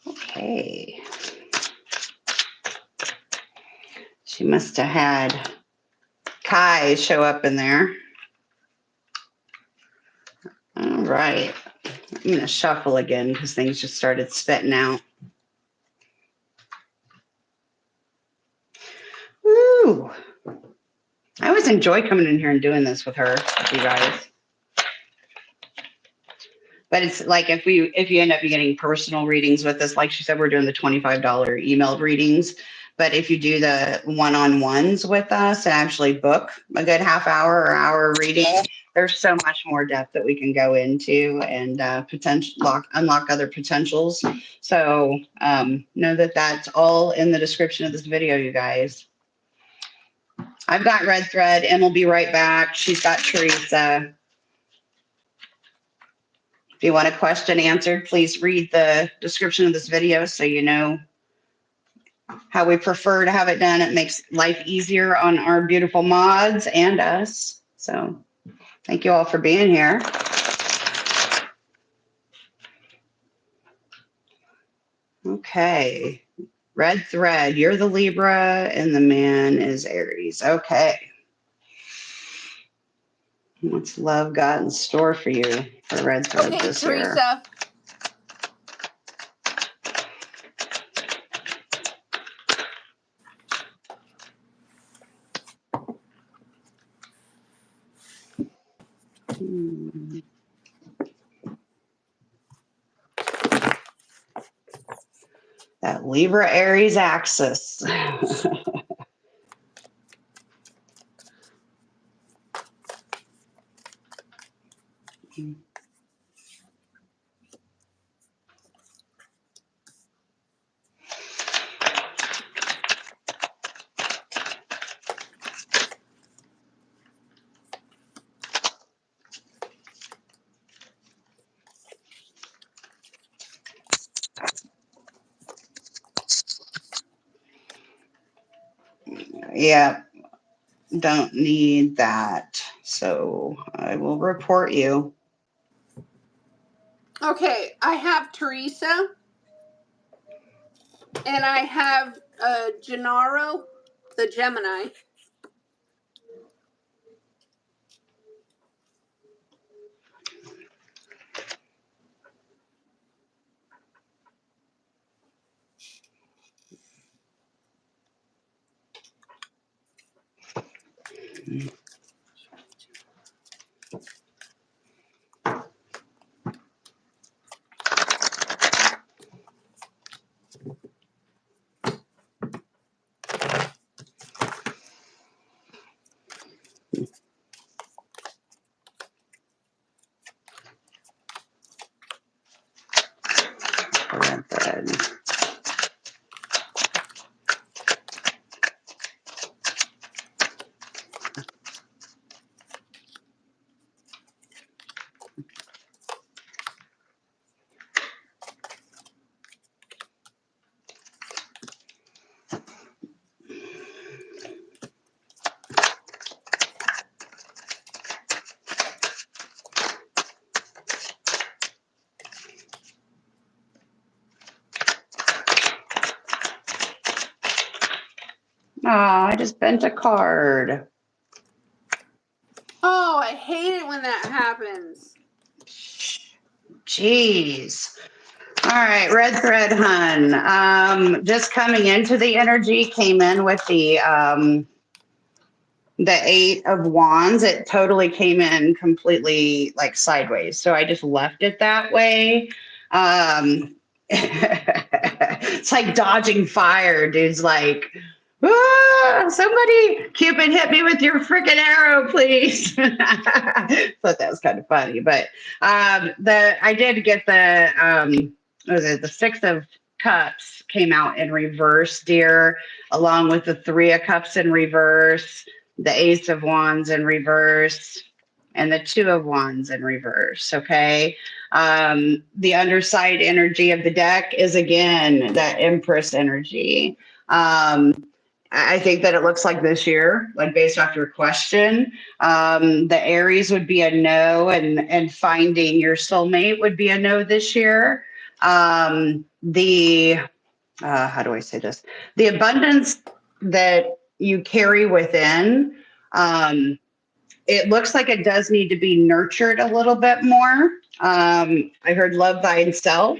Okay. She must have had Kai show up in there. All right. I'm going to shuffle again because things just started spitting out. Woo! I always enjoy coming in here and doing this with her, you guys. But it's like if you end up getting personal readings with us, like she said, we're doing the $25 email readings. But if you do the one-on-ones with us and actually book a good half hour or hour reading, there's so much more depth that we can go into and unlock other potentials. So know that that's all in the description of this video, you guys. I've got Red Thread, and we'll be right back. She's got Teresa. If you want a question answered, please read the description of this video so you know how we prefer to have it done. It makes life easier on our beautiful mods and us. So thank you all for being here. Okay. Red Thread, you're the Libra and the man is Aries. Okay. What's love got in store for you for Red Thread Okay, this year? Teresa. That Libra Aries axis. Yeah, don't need that. So I will report you. Okay, I have Teresa. And I have Gennaro, the Gemini. I just bent a card. Oh, I hate it when that happens. Jeez. All right, red thread, hun. Just coming into the energy, came in with the 8 of Wands. It totally came in completely like sideways. So I just left it that way. It's like dodging fire. Dude's like, somebody, Cupid, hit me with your freaking arrow, please. Thought that was kind of funny. But I did get what was it, the 6 of Cups came out in reverse, dear, along with the 3 of Cups in reverse, the Ace of Wands in reverse, and the 2 of Wands in reverse. Okay. The underside energy of the deck is again that Empress energy. I think that it looks like this year, like based off your question, the Aries would be a no, and finding your soulmate would be a no this year. The how do I say this? The abundance that you carry within, it looks like it does need to be nurtured a little bit more. I heard love thyself.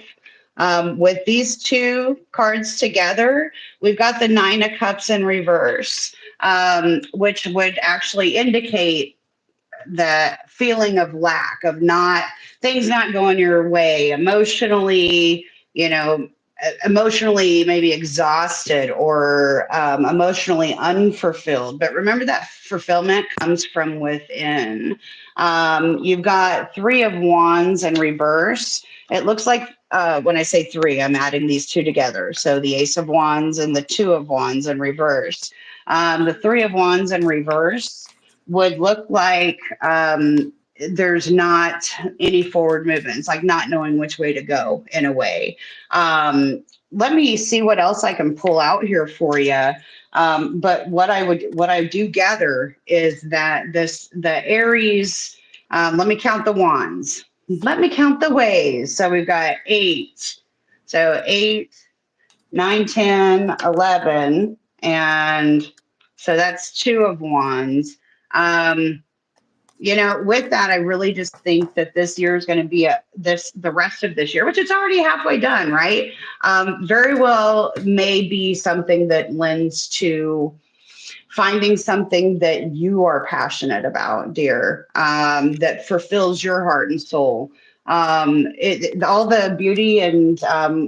With these 2 cards together, we've got the 9 of Cups in reverse, which would actually indicate the feeling of lack, of not things not going your way emotionally, emotionally maybe exhausted or emotionally unfulfilled. But remember that fulfillment comes from within. You've got 3 of Wands in reverse. It looks like when I say 3, I'm adding these 2 together. So the Ace of Wands and the 2 of Wands in reverse. The 3 of Wands in reverse would look like there's not any forward movements, like not knowing which way to go in a way. Let me see what else I can pull out here for you. But what I do gather is that the Aries, let me count the wands. Let me count the ways. So we've got 8. So 8, 9, 10, 11, and so that's 2 of Wands. With that, I really just think that this year is going to be the rest of this year, which it's already halfway done, right? Very well may be something that lends to finding something that you are passionate about, dear, that fulfills your heart and soul. All the beauty and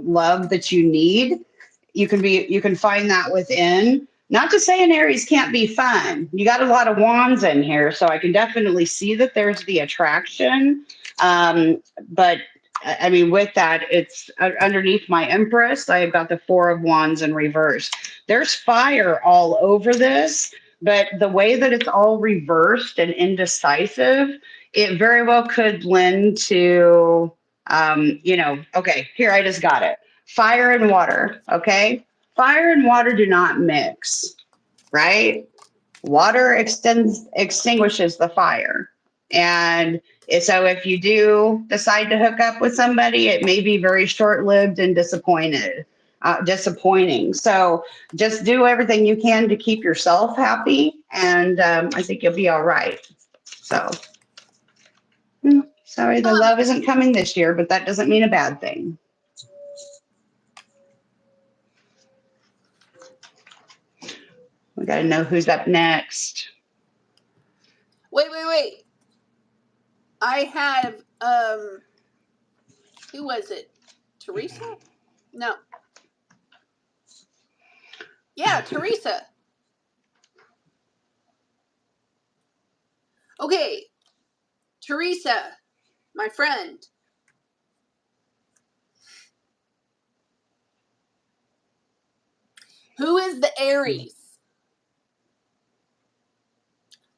love that you need, you can find that within. Not to say an Aries can't be fun. You got a lot of wands in here, so I can definitely see that there's the attraction. But I mean, with that, it's underneath my Empress. I've got the 4 of Wands in reverse. There's fire all over this, but the way that it's all reversed and indecisive, it very well could lend to, okay, here, I just got it. Fire and water, okay? Fire and water do not mix, right? Water extinguishes the fire. And so if you do decide to hook up with somebody, it may be very short-lived and disappointing. So just do everything you can to keep yourself happy, and I think you'll be all right. So, sorry, the love isn't coming this year, but that doesn't mean a bad thing. We got to know who's up next. Wait. I have, who was it? Teresa? No. Yeah, Teresa. Okay. Teresa, my friend. Who is the Aries?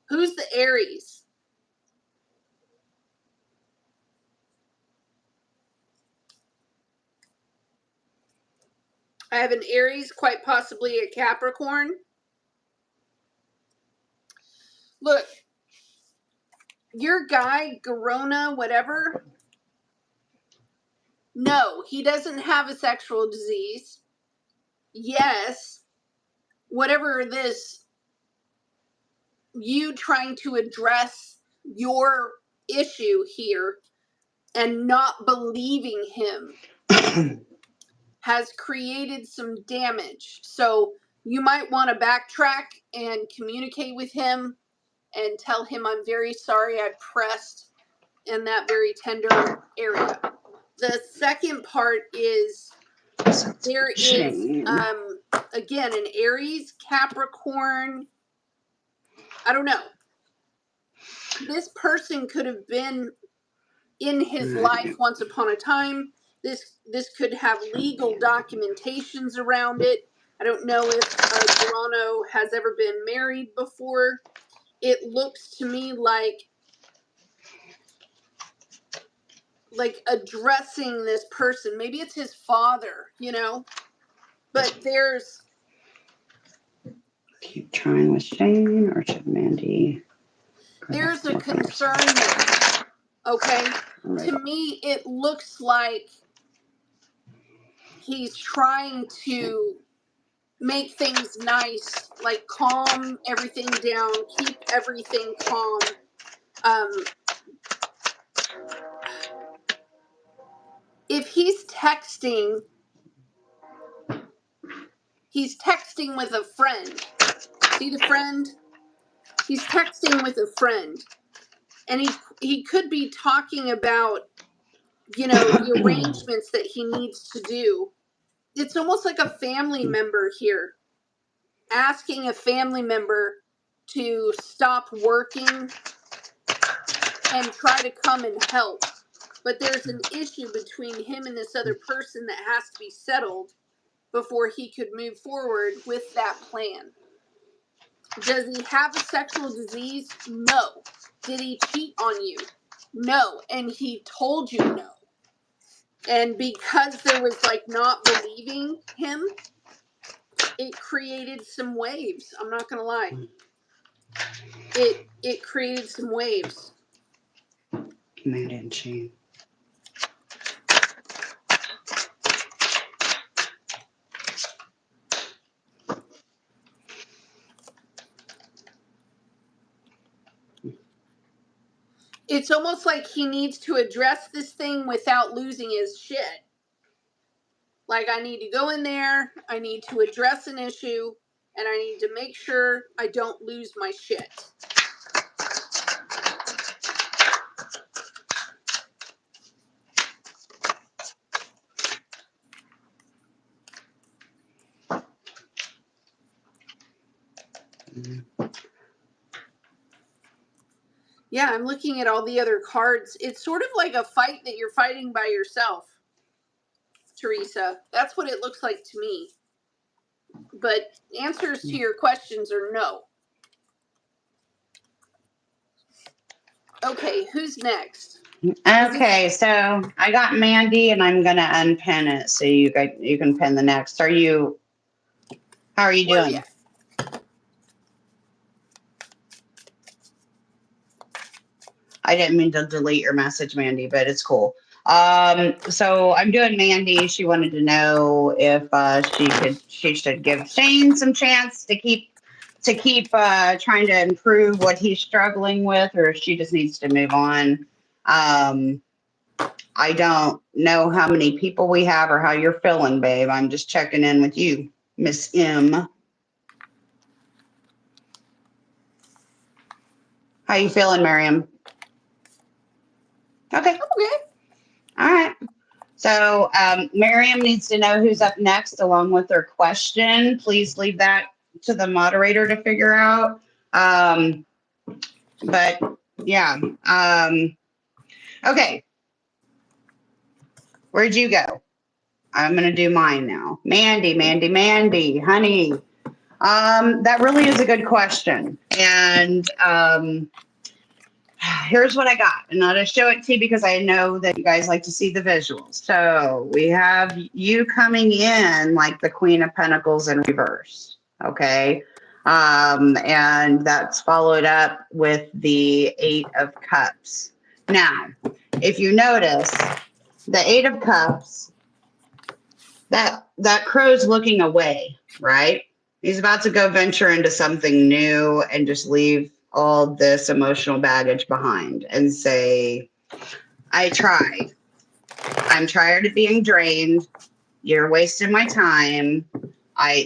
Who's the Aries? I have an Aries, quite possibly a Capricorn. Look, your guy, Garona, whatever. No, he doesn't have a sexual disease. Yes, whatever this you trying to address your issue here and not believing him has created some damage. So you might want to backtrack and communicate with him and tell him, I'm very sorry I pressed in that very tender area. The second part is there is, Shame. again, an Aries, Capricorn. I don't know. This person could have been in his life once upon a time. This could have legal documentations around it. I don't know if Toronto has ever been married before. It looks to me like addressing this person. Maybe it's his father, you know? But there's... Keep trying with Shane, or should Mandy? There's a concern there, okay? Right. To me, it looks like he's trying to make things nice, like calm everything down, keep everything calm. If he's texting with a friend. See the friend? He's texting with a friend. And he could be talking about, you know, the arrangements that he needs to do. It's almost like a family member here. Asking a family member to stop working and try to come and help. But there's an issue between him and this other person that has to be settled before he could move forward with that plan. Does he have a sexual disease? No. Did he cheat on you? No. And he told you no. And because there was like not believing him, it created some waves. I'm not gonna lie. It created some waves. Mandy and Shane. It's almost like he needs to address this thing without losing his shit. Like, I need to go in there, I need to address an issue, and I need to make sure I don't lose my shit. Yeah, I'm looking at all the other cards. It's sort of like a fight that you're fighting by yourself, Teresa. That's what it looks like to me. But answers to your questions are no. Okay, who's next? Okay, so I got Mandy, and I'm gonna unpin it so you can pin the next. How are you doing? Yeah. I didn't mean to delete your message, Mandy, but it's cool. So I'm doing Mandy. She wanted to know if she should give Shane some chance to keep trying to improve what he's struggling with, or if she just needs to move on. I don't know how many people we have or how you're feeling, babe. I'm just checking in with you, Miss M. How you feeling, Miriam? Okay. Okay. All right. So Miriam needs to know who's up next along with her question. Please leave that to the moderator to figure out. But yeah. Okay. Where'd you go? I'm going to do mine now. Mandy, honey. That really is a good question. And here's what I got. And I'll just show it to you because I know that you guys like to see the visuals. So we have you coming in like the Queen of Pentacles in reverse. Okay. And that's followed up with the Eight of Cups. Now, if you notice, the Eight of Cups, that crow's looking away, right? He's about to go venture into something new and just leave all this emotional baggage behind and say, I tried. I'm tired of being drained. You're wasting my time.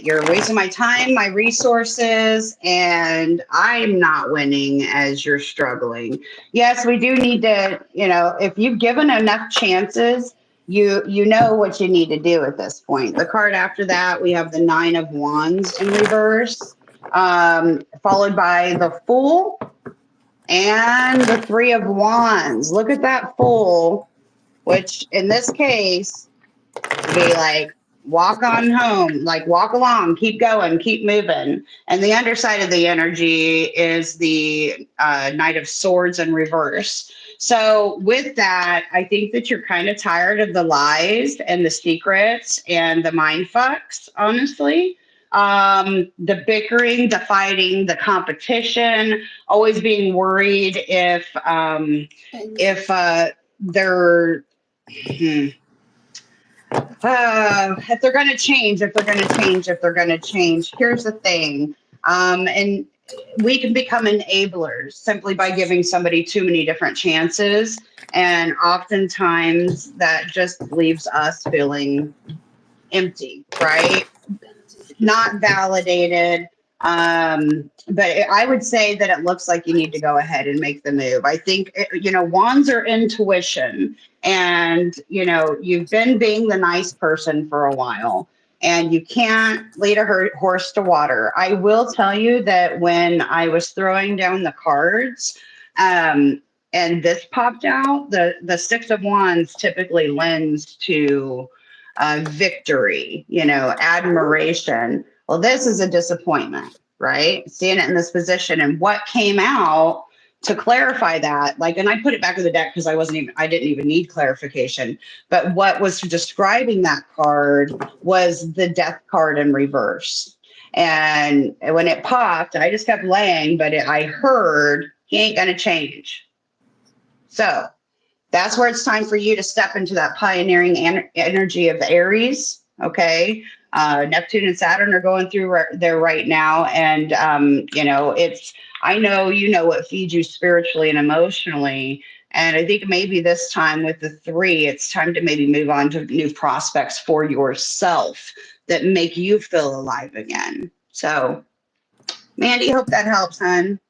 You're wasting my time, my resources, and I'm not winning as you're struggling. Yes, we do need to, if you've given enough chances, you know what you need to do at this point. The card after that, we have the Nine of Wands in reverse, followed by the Fool and the Three of Wands. Look at that Fool, which in this case would be like, walk on home, like walk along, keep going, keep moving. And the underside of the energy is the Knight of Swords in reverse. So with that, I think that you're kind of tired of the lies and the secrets and the mind fucks, honestly. The bickering, the fighting, the competition, always being worried if they're if they're going to change, if they're going to change, if they're going to change. Here's the thing. And we can become enablers simply by giving somebody too many different chances. And oftentimes that just leaves us feeling empty, right? Not validated. But I would say that it looks like you need to go ahead and make the move. I think, wands are intuition, and, you've been being the nice person for a while, and you can't lead a horse to water. I will tell you that when I was throwing down the cards, and this popped out, the Six of Wands typically lends to victory, admiration. Well, this is a disappointment, right? Seeing it in this position, and what came out to clarify that, like, and I put it back in the deck because I didn't even need clarification. But what was describing that card was the Death card in reverse. And when it popped, I just kept laying, but I heard he ain't gonna change. So that's where it's time for you to step into that pioneering energy of Aries. Okay. Neptune and Saturn are going through there right now. And, I know what feeds you spiritually and emotionally. And I think maybe this time with the three, it's time to maybe move on to new prospects for yourself that make you feel alive again. So, Mandy, hope that helps, hon.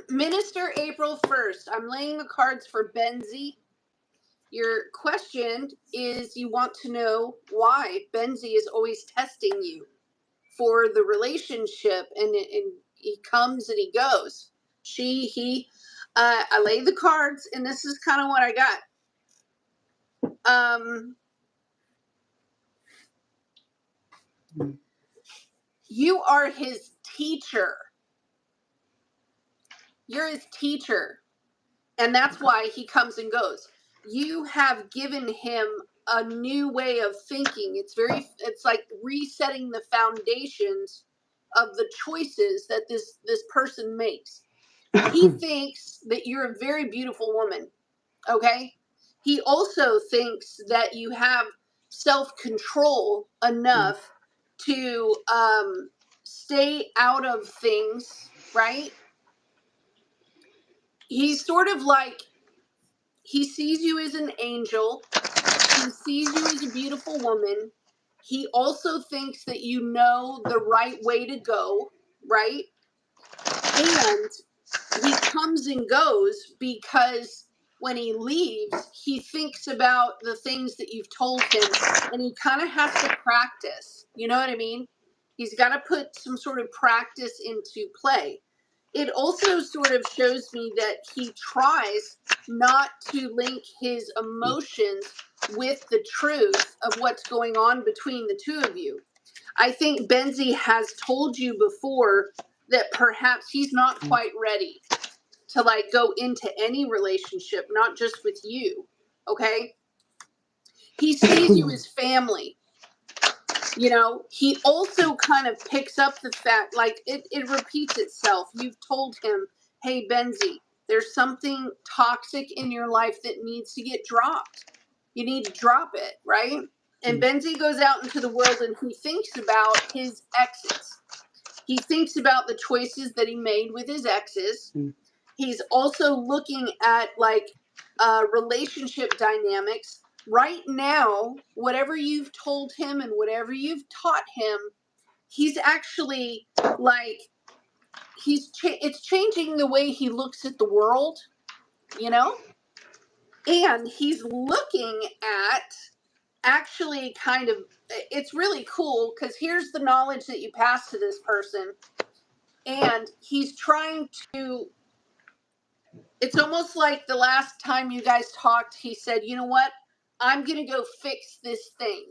Minister April 1st. I'm laying the cards for Benzie. Your question is, you want to know why Benzie is always testing you for the relationship, and he comes and he goes. I lay the cards, and this is kind of what I got. You are his teacher. You're his teacher. And that's why he comes and goes. You have given him a new way of thinking. It's like resetting the foundations of the choices that this person makes. He thinks that you're a very beautiful woman. Okay? He also thinks that you have self-control enough to stay out of things, right? He's sort of like, he sees you as an angel. He sees you as a beautiful woman. He also thinks that you know the right way to go, right? And he comes and goes because when he leaves, he thinks about the things that you've told him, and he kind of has to practice. You know what I mean? He's got to put some sort of practice into play. It also sort of shows me that he tries not to link his emotions with the truth of what's going on between the two of you. I think Benzie has told you before that perhaps he's not quite ready to like go into any relationship, not just with you. Okay? He sees you as family. He also kind of picks up the fact, like it repeats itself. You've told him, hey, Benzie, there's something toxic in your life that needs to get dropped. You need to drop it, right? And Benzie goes out into the world and he thinks about his exes. He thinks about the choices that he made with his exes. He's also looking at like relationship dynamics. Right now, whatever you've told him and whatever you've taught him, he's actually like, it's changing the way he looks at the world, you know? And he's looking at actually kind of, it's really cool because here's the knowledge that you pass to this person. And he's trying to, it's almost like the last time you guys talked, he said, you know what? I'm going to go fix this thing.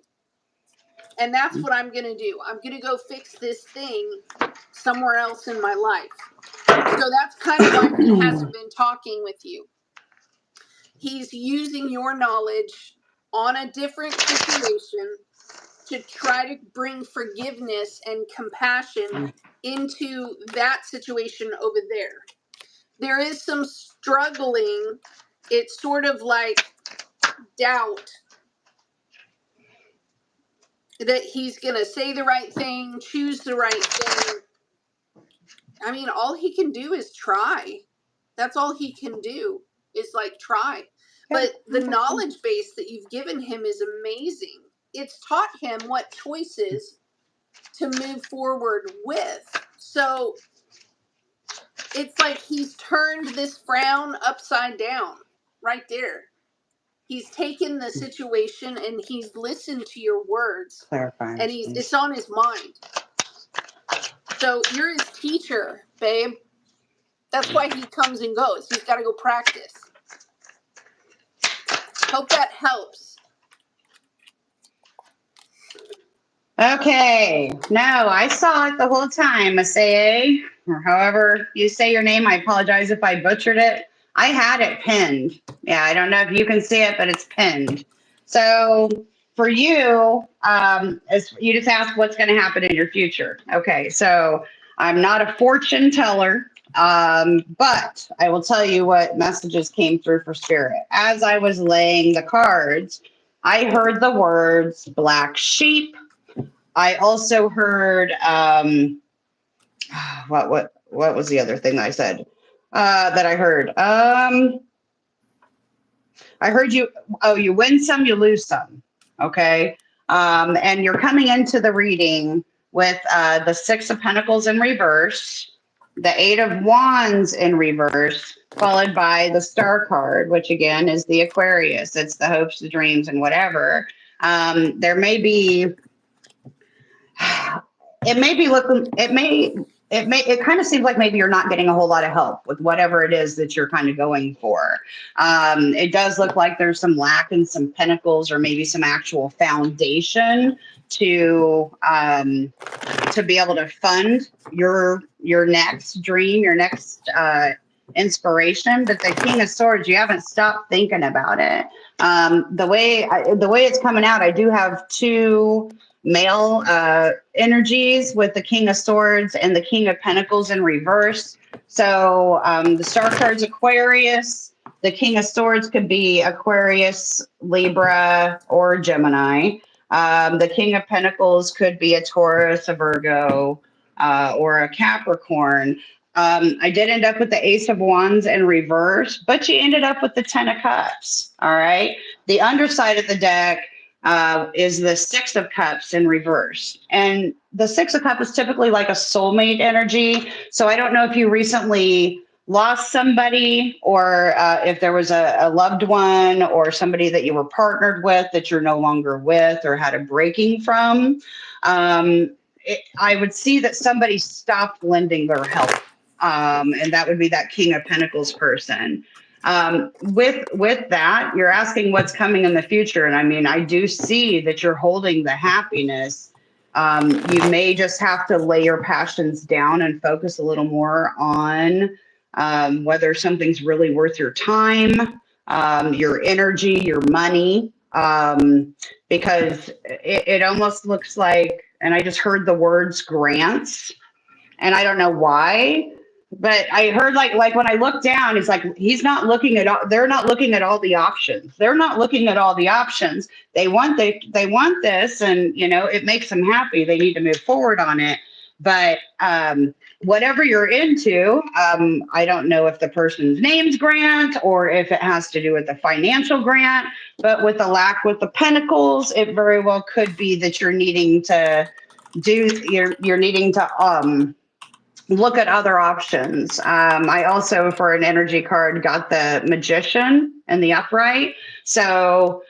And that's what I'm going to do. I'm going to go fix this thing somewhere else in my life. So that's kind of why he hasn't been talking with you. He's using your knowledge on a different situation to try to bring forgiveness and compassion into that situation over there. There is some struggling. It's sort of like doubt that he's going to say the right thing, choose the right thing. I mean, all he can do is try. That's all he can do is like try. But the knowledge base that you've given him is amazing. It's taught him what choices to move forward with. So it's like he's turned this frown upside down right there. He's taken the situation and he's listened to your words. Clarifying. And it's on his mind. So you're his teacher, babe. That's why he comes and goes. He's got to go practice. Hope that helps. Okay. No, I saw it the whole time, Maseye, or however you say your name. I apologize if I butchered it. I had it pinned. Yeah, I don't know if you can see it, but it's pinned. So for you, as you just asked what's going to happen in your future. Okay, so I'm not a fortune teller, but I will tell you what messages came through for Spirit. As I was laying the cards, I heard the words black sheep. I also heard what was the other thing that I said that I heard? I heard you. Oh, you win some, you lose some. Okay, and you're coming into the reading with the Six of Pentacles in reverse, the Eight of Wands in reverse, followed by the Star card, which again is the Aquarius. It's the hopes, the dreams, and whatever. There may be. It kind of seems like maybe you're not getting a whole lot of help with whatever it is that you're kind of going for. It does look like there's some lack in some pentacles or maybe some actual foundation to be able to fund your next dream, your next inspiration. But the King of Swords, you haven't stopped thinking about it. The way it's coming out, I do have two male energies with the King of Swords and the King of Pentacles in reverse. So the Star card's Aquarius. The King of Swords could be Aquarius, Libra, or Gemini. The King of Pentacles could be a Taurus, a Virgo, or a Capricorn. I did end up with the Ace of Wands in reverse, but you ended up with the Ten of Cups. All right. The underside of the deck is the Six of Cups in reverse. And the Six of Cups is typically like a soulmate energy. So I don't know if you recently lost somebody or if there was a loved one or somebody that you were partnered with that you're no longer with or had a breaking from. I would see that somebody stopped lending their help. And that would be that King of Pentacles person. With that, you're asking what's coming in the future. And I mean, I do see that you're holding the happiness. You may just have to lay your passions down and focus a little more on whether something's really worth your time, your energy, your money, because it almost looks like, and I just heard the words grants, and I don't know why. But I heard like when I look down, it's like he's not looking at all. They're not looking at all the options. They're not looking at all the options. They want this, and you know it makes them happy. They need to move forward on it. But whatever you're into, I don't know if the person's name's Grant or if it has to do with the financial grant, but with the lack with the pentacles, it very well could be that you're needing to you're needing to look at other options. I also, for an energy card, got the Magician in the upright. So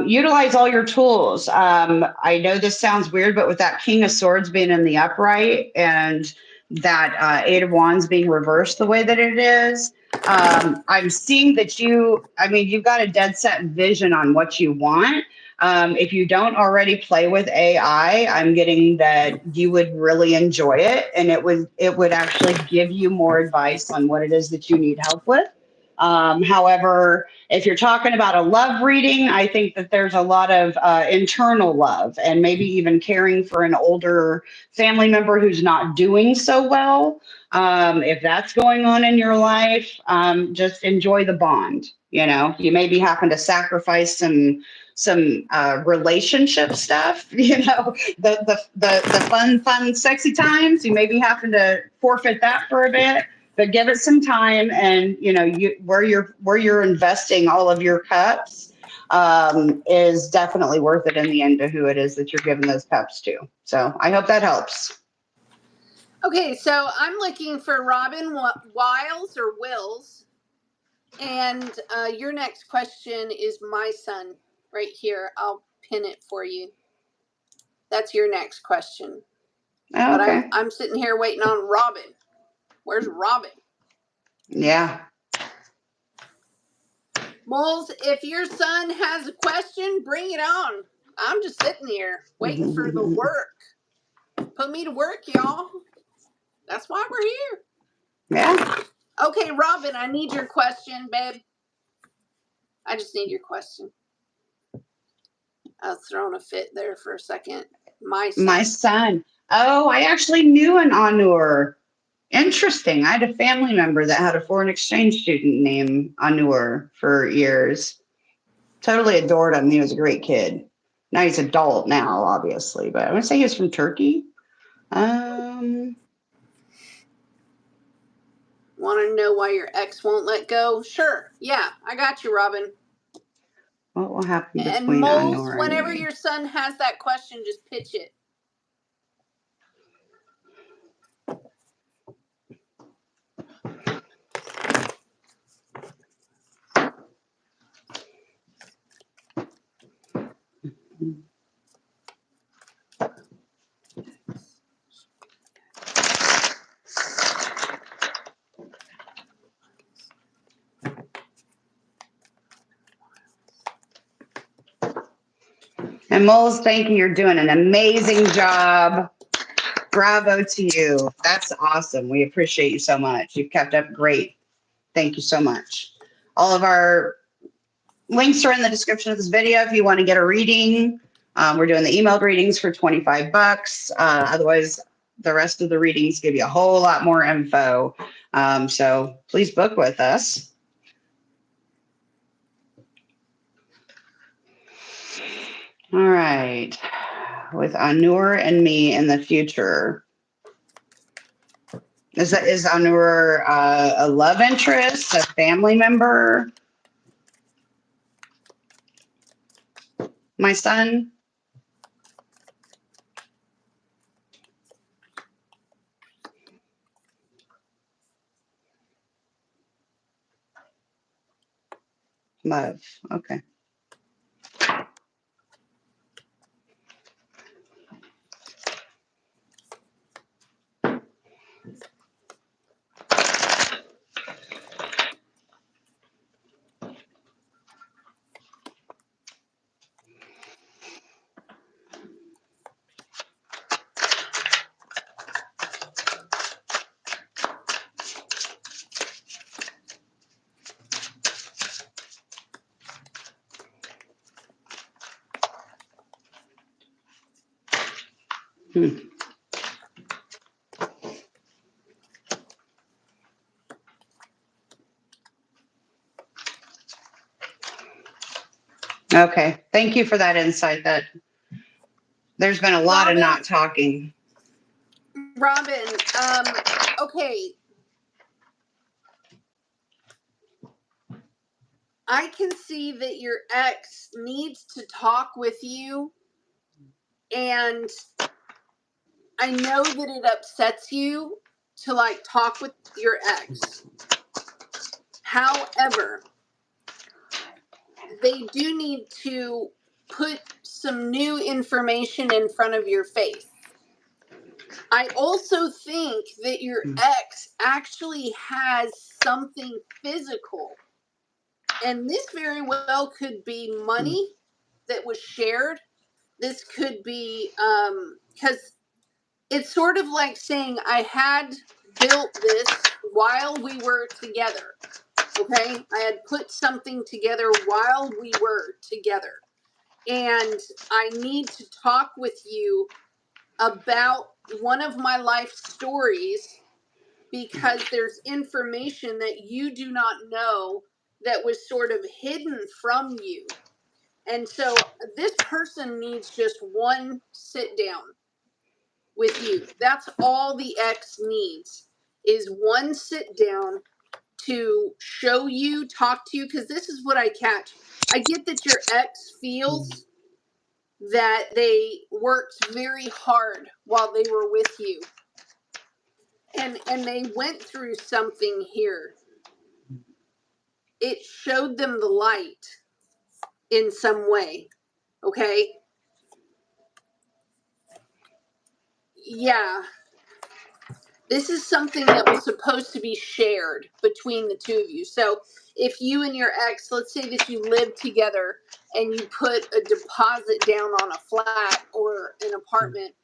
utilize all your tools. I know this sounds weird, but with that King of Swords being in the upright and that Eight of Wands being reversed the way that it is, I'm seeing that you've got a dead set vision on what you want. If you don't already play with AI, I'm getting that you would really enjoy it, and it would actually give you more advice on what it is that you need help with. However, if you're talking about a love reading, I think that there's a lot of internal love and maybe even caring for an older family member who's not doing so well. If that's going on in your life, just enjoy the bond. You may be having to sacrifice some relationship stuff, the fun, sexy times. You may be having to forfeit that for a bit, but give it some time. And where you're investing all of your cups is definitely worth it in the end to who it is that you're giving those cups to. So I hope that helps. Okay, so I'm looking for Robin Wiles or Wills. And your next question is my son right here. I'll pin it for you. That's your next question. Oh, okay. But I'm sitting here waiting on Robin. Where's Robin? Yeah. Moles, if your son has a question, bring it on. I'm just sitting here waiting for the work. Put me to work, y'all. That's why we're here. Yeah. Okay, Robin, I need your question, babe. I just need your question. I was throwing a fit there for a second. My son. Oh, I actually knew an Anur. Interesting. I had a family member that had a foreign exchange student named Anur for years. Totally adored him. He was a great kid. Now he's adult now, obviously, but I want to say he was from Turkey. Want to know why your ex won't let go? Sure. Yeah, I got you, Robin. What will happen And between Moles, Anur and whenever me? your son has that question, just pitch it. And Moles, thank you. You're doing an amazing job. Bravo to you. That's awesome. We appreciate you so much. You've kept up great. Thank you so much. All of our links are in the description of this video if you want to get a reading. We're doing the emailed readings for $25. Otherwise, the rest of the readings give you a whole lot more info. So please book with us. All right. With Anur and me in the future. Is Anur a love interest, a family member? My son? Love. Okay. Okay. Thank you for that insight. That there's been a lot of not talking. Robin, okay. I can see that your ex needs to talk with you, and I know that it upsets you to like talk with your ex. However, they do need to put some new information in front of your face. I also think that your ex actually has something physical. And this very well could be money that was shared. This could be, because it's sort of like saying, I had built this while we were together. Okay? I had put something together while we were together. And I need to talk with you about one of my life stories because there's information that you do not know that was sort of hidden from you. And so this person needs just one sit down with you. That's all the ex needs, is one sit down to show you, talk to you, because this is what I catch. I get that your ex feels that they worked very hard while they were with you. And they went through something here. It showed them the light in some way. Okay? Yeah. This is something that was supposed to be shared between the two of you. So if you and your ex, let's say that you live together and you put a deposit down on a flat or an apartment,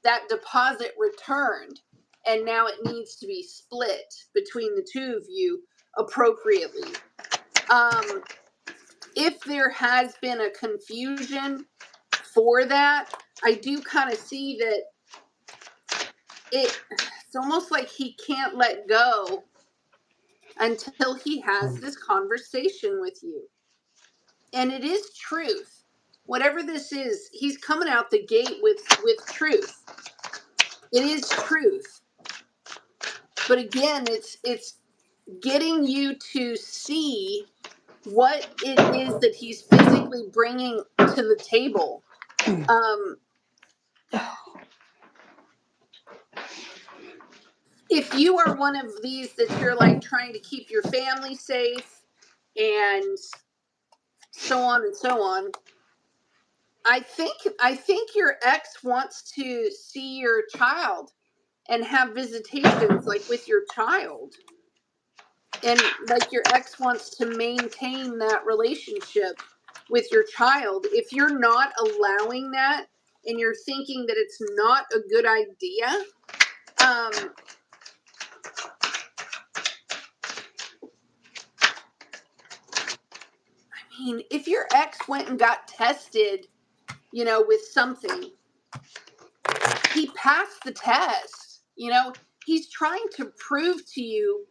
that deposit returned, and now it needs to be split between the two of you appropriately. If there has been a confusion for that, I do kind of see that it's almost like he can't let go until he has this conversation with you. And it is truth. Whatever this is, he's coming out the gate with truth. It is truth. But again, it's getting you to see what it is that he's physically bringing to the table. If you are one of these that you're like trying to keep your family safe and so on and so on, I think your ex wants to see your child and have visitations like with your child. And like your ex wants to maintain that relationship with your child. If you're not allowing that and you're thinking that it's not a good idea, I mean, if your ex went and got tested, with something, he passed the test. He's trying to prove to you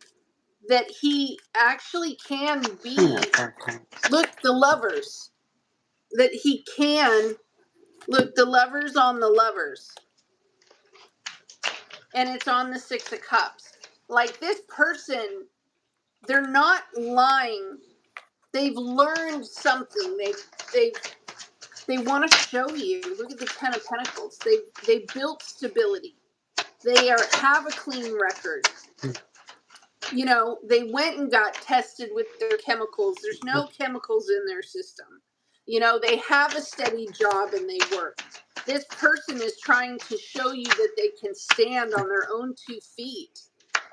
that he actually can be, look, the lovers, that he can, look, the lovers on the lovers. And it's on the 6 of Cups. Like, this person, they're not lying. They've learned something. They want to show you. Look at the 10 of Pentacles. They built stability. They have a clean record. They went and got tested with their chemicals. There's no chemicals in their system. They have a steady job and they work. This person is trying to show you that they can stand on their own 2 feet.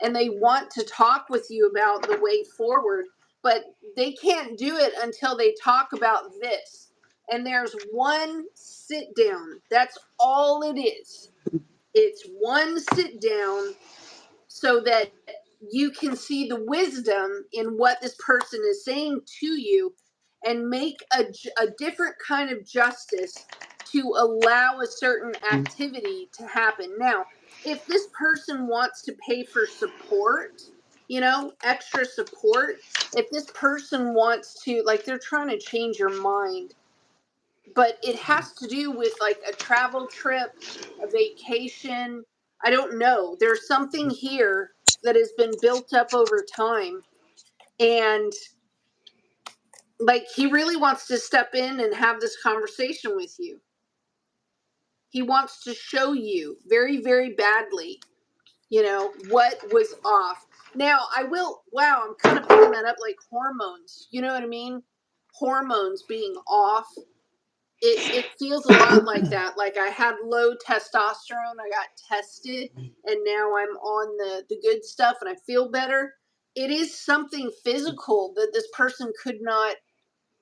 And they want to talk with you about the way forward. But they can't do it until they talk about this. And there's one sit down. That's all it is. It's one sit down so that you can see the wisdom in what this person is saying to you and make a different kind of justice to allow a certain activity to happen. Now, if this person wants to pay for support, extra support, if this person wants to, like, they're trying to change your mind, but it has to do with like a travel trip, a vacation, I don't know. There's something here that has been built up over time. And like, he really wants to step in and have this conversation with you. He wants to show you very, very badly, you know, what was off. Now, wow, I'm kind of picking that up like hormones. You know what I mean? Hormones being off. It feels a lot like that. Like, I had low testosterone, I got tested, and now I'm on the good stuff and I feel better. It is something physical that this person could not,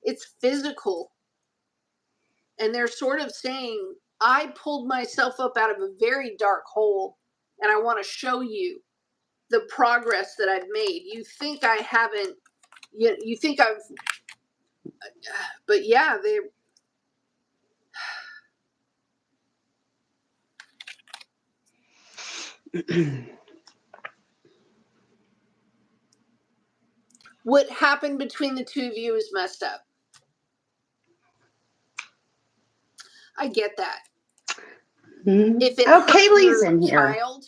it's physical. And they're sort of saying, I pulled myself up out of a very dark hole, and I want to show you the progress that I've made. You think I haven't, you think I've, but yeah, they, what happened between the two of you is messed up. I get that. Mm-hmm. If it Oh, hurt Kaylee's your in here. child,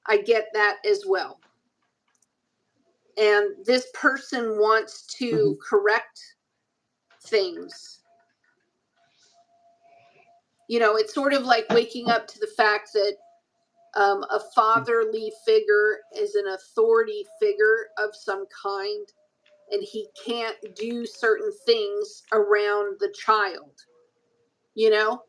I get that as well. And this person wants to correct things. You know, it's sort of like waking up to the fact that a fatherly figure is an authority figure of some kind, and he can't do certain things around the child. You know,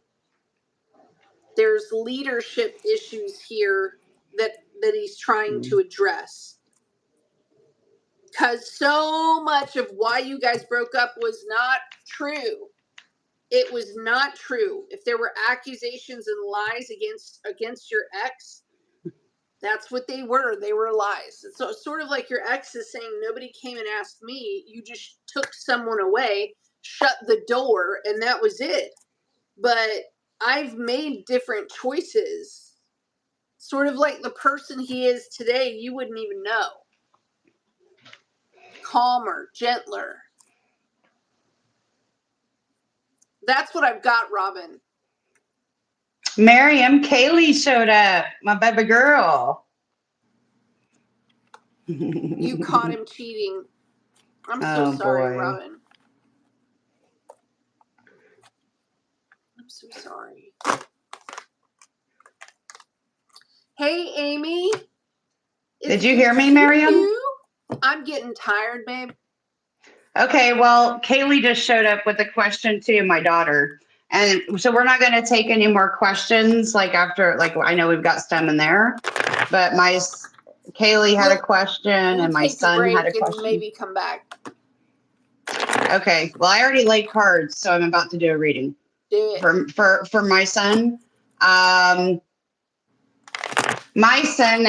there's leadership issues here that he's trying to address. Because so much of why you guys broke up was not true. It was not true. If there were accusations and lies against your ex, that's what they were. They were lies. So it's sort of like your ex is saying, nobody came and asked me. You just took someone away, shut the door, and that was it. But I've made different choices. Sort of like the person he is today, you wouldn't even know. Calmer, gentler. That's what I've got, Robin. Miriam, Kaylee showed up. My baby girl. You caught him cheating. I'm so sorry, boy. Robin. I'm so sorry. Hey, Amy. Did you hear me, Miriam? I'm getting tired, babe. Okay, well, Kaylee just showed up with a question to my daughter. And so we're not going to take any more questions like after, like, I know we've got some in there, but Kaylee had a question and my son had a question. And maybe come back. Okay, well, I already laid cards, so I'm about to do a reading. Do it. For my son. My son,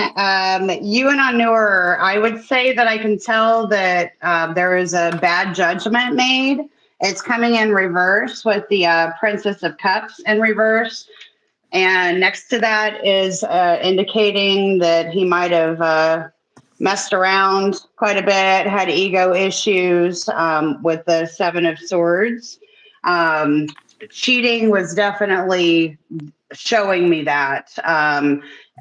you and Anur, I would say that I can tell that there is a bad judgment made. It's coming in reverse with the Princess of Cups in reverse. And next to that is indicating that he might have messed around quite a bit, had ego issues with the Seven of Swords. Cheating was definitely showing me that.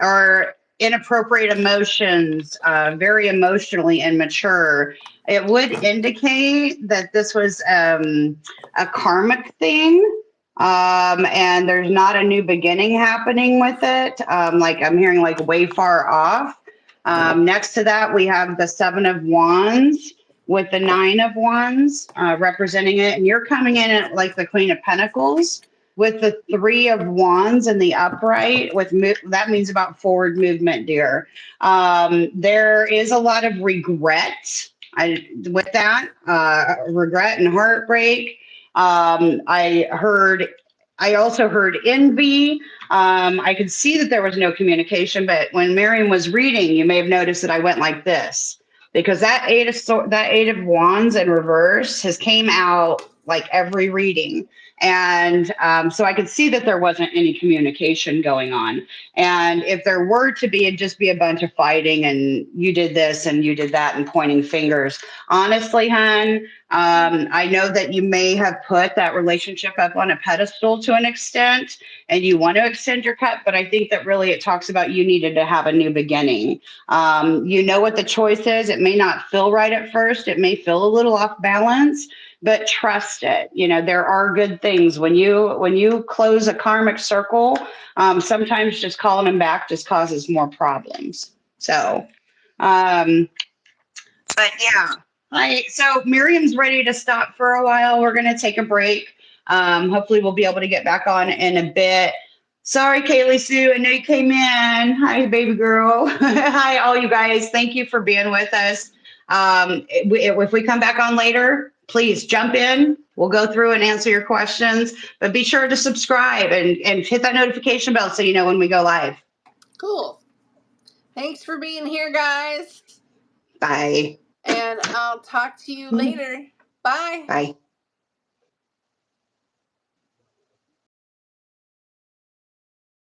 Or inappropriate emotions, very emotionally immature. It would indicate that this was a karmic thing. And there's not a new beginning happening with it. Like I'm hearing like way far off. Next to that, we have the Seven of Wands with the Nine of Wands representing it. And you're coming in at like the Queen of Pentacles with the Three of Wands in the upright. That means about forward movement, dear. There is a lot of regret with that, regret and heartbreak. I also heard envy. I could see that there was no communication, but when Miriam was reading, you may have noticed that I went like this because that Eight of Wands in reverse has came out like every reading. And so I could see that there wasn't any communication going on. And if there were to be, it'd just be a bunch of fighting and you did this and you did that and pointing fingers. Honestly, hon, I know that you may have put that relationship up on a pedestal to an extent and you want to extend your cup, but I think that really it talks about you needed to have a new beginning. You know what the choice is. It may not feel right at first. It may feel a little off balance, but trust it. You know, there are good things when you close a karmic circle. Sometimes just calling them back just causes more problems. So, but yeah, so Miriam's ready to stop for a while. We're going to take a break. Hopefully we'll be able to get back on in a bit. Sorry, Kaylee Sue. I know you came in. Hi, baby girl. Hi, all you guys. Thank you for being with us. If we come back on later, please jump in. We'll go through and answer your questions, but be sure to subscribe and hit that notification bell so you know when we go live. Cool. Thanks for being here, guys. Bye. And I'll talk to you later. Bye. Bye.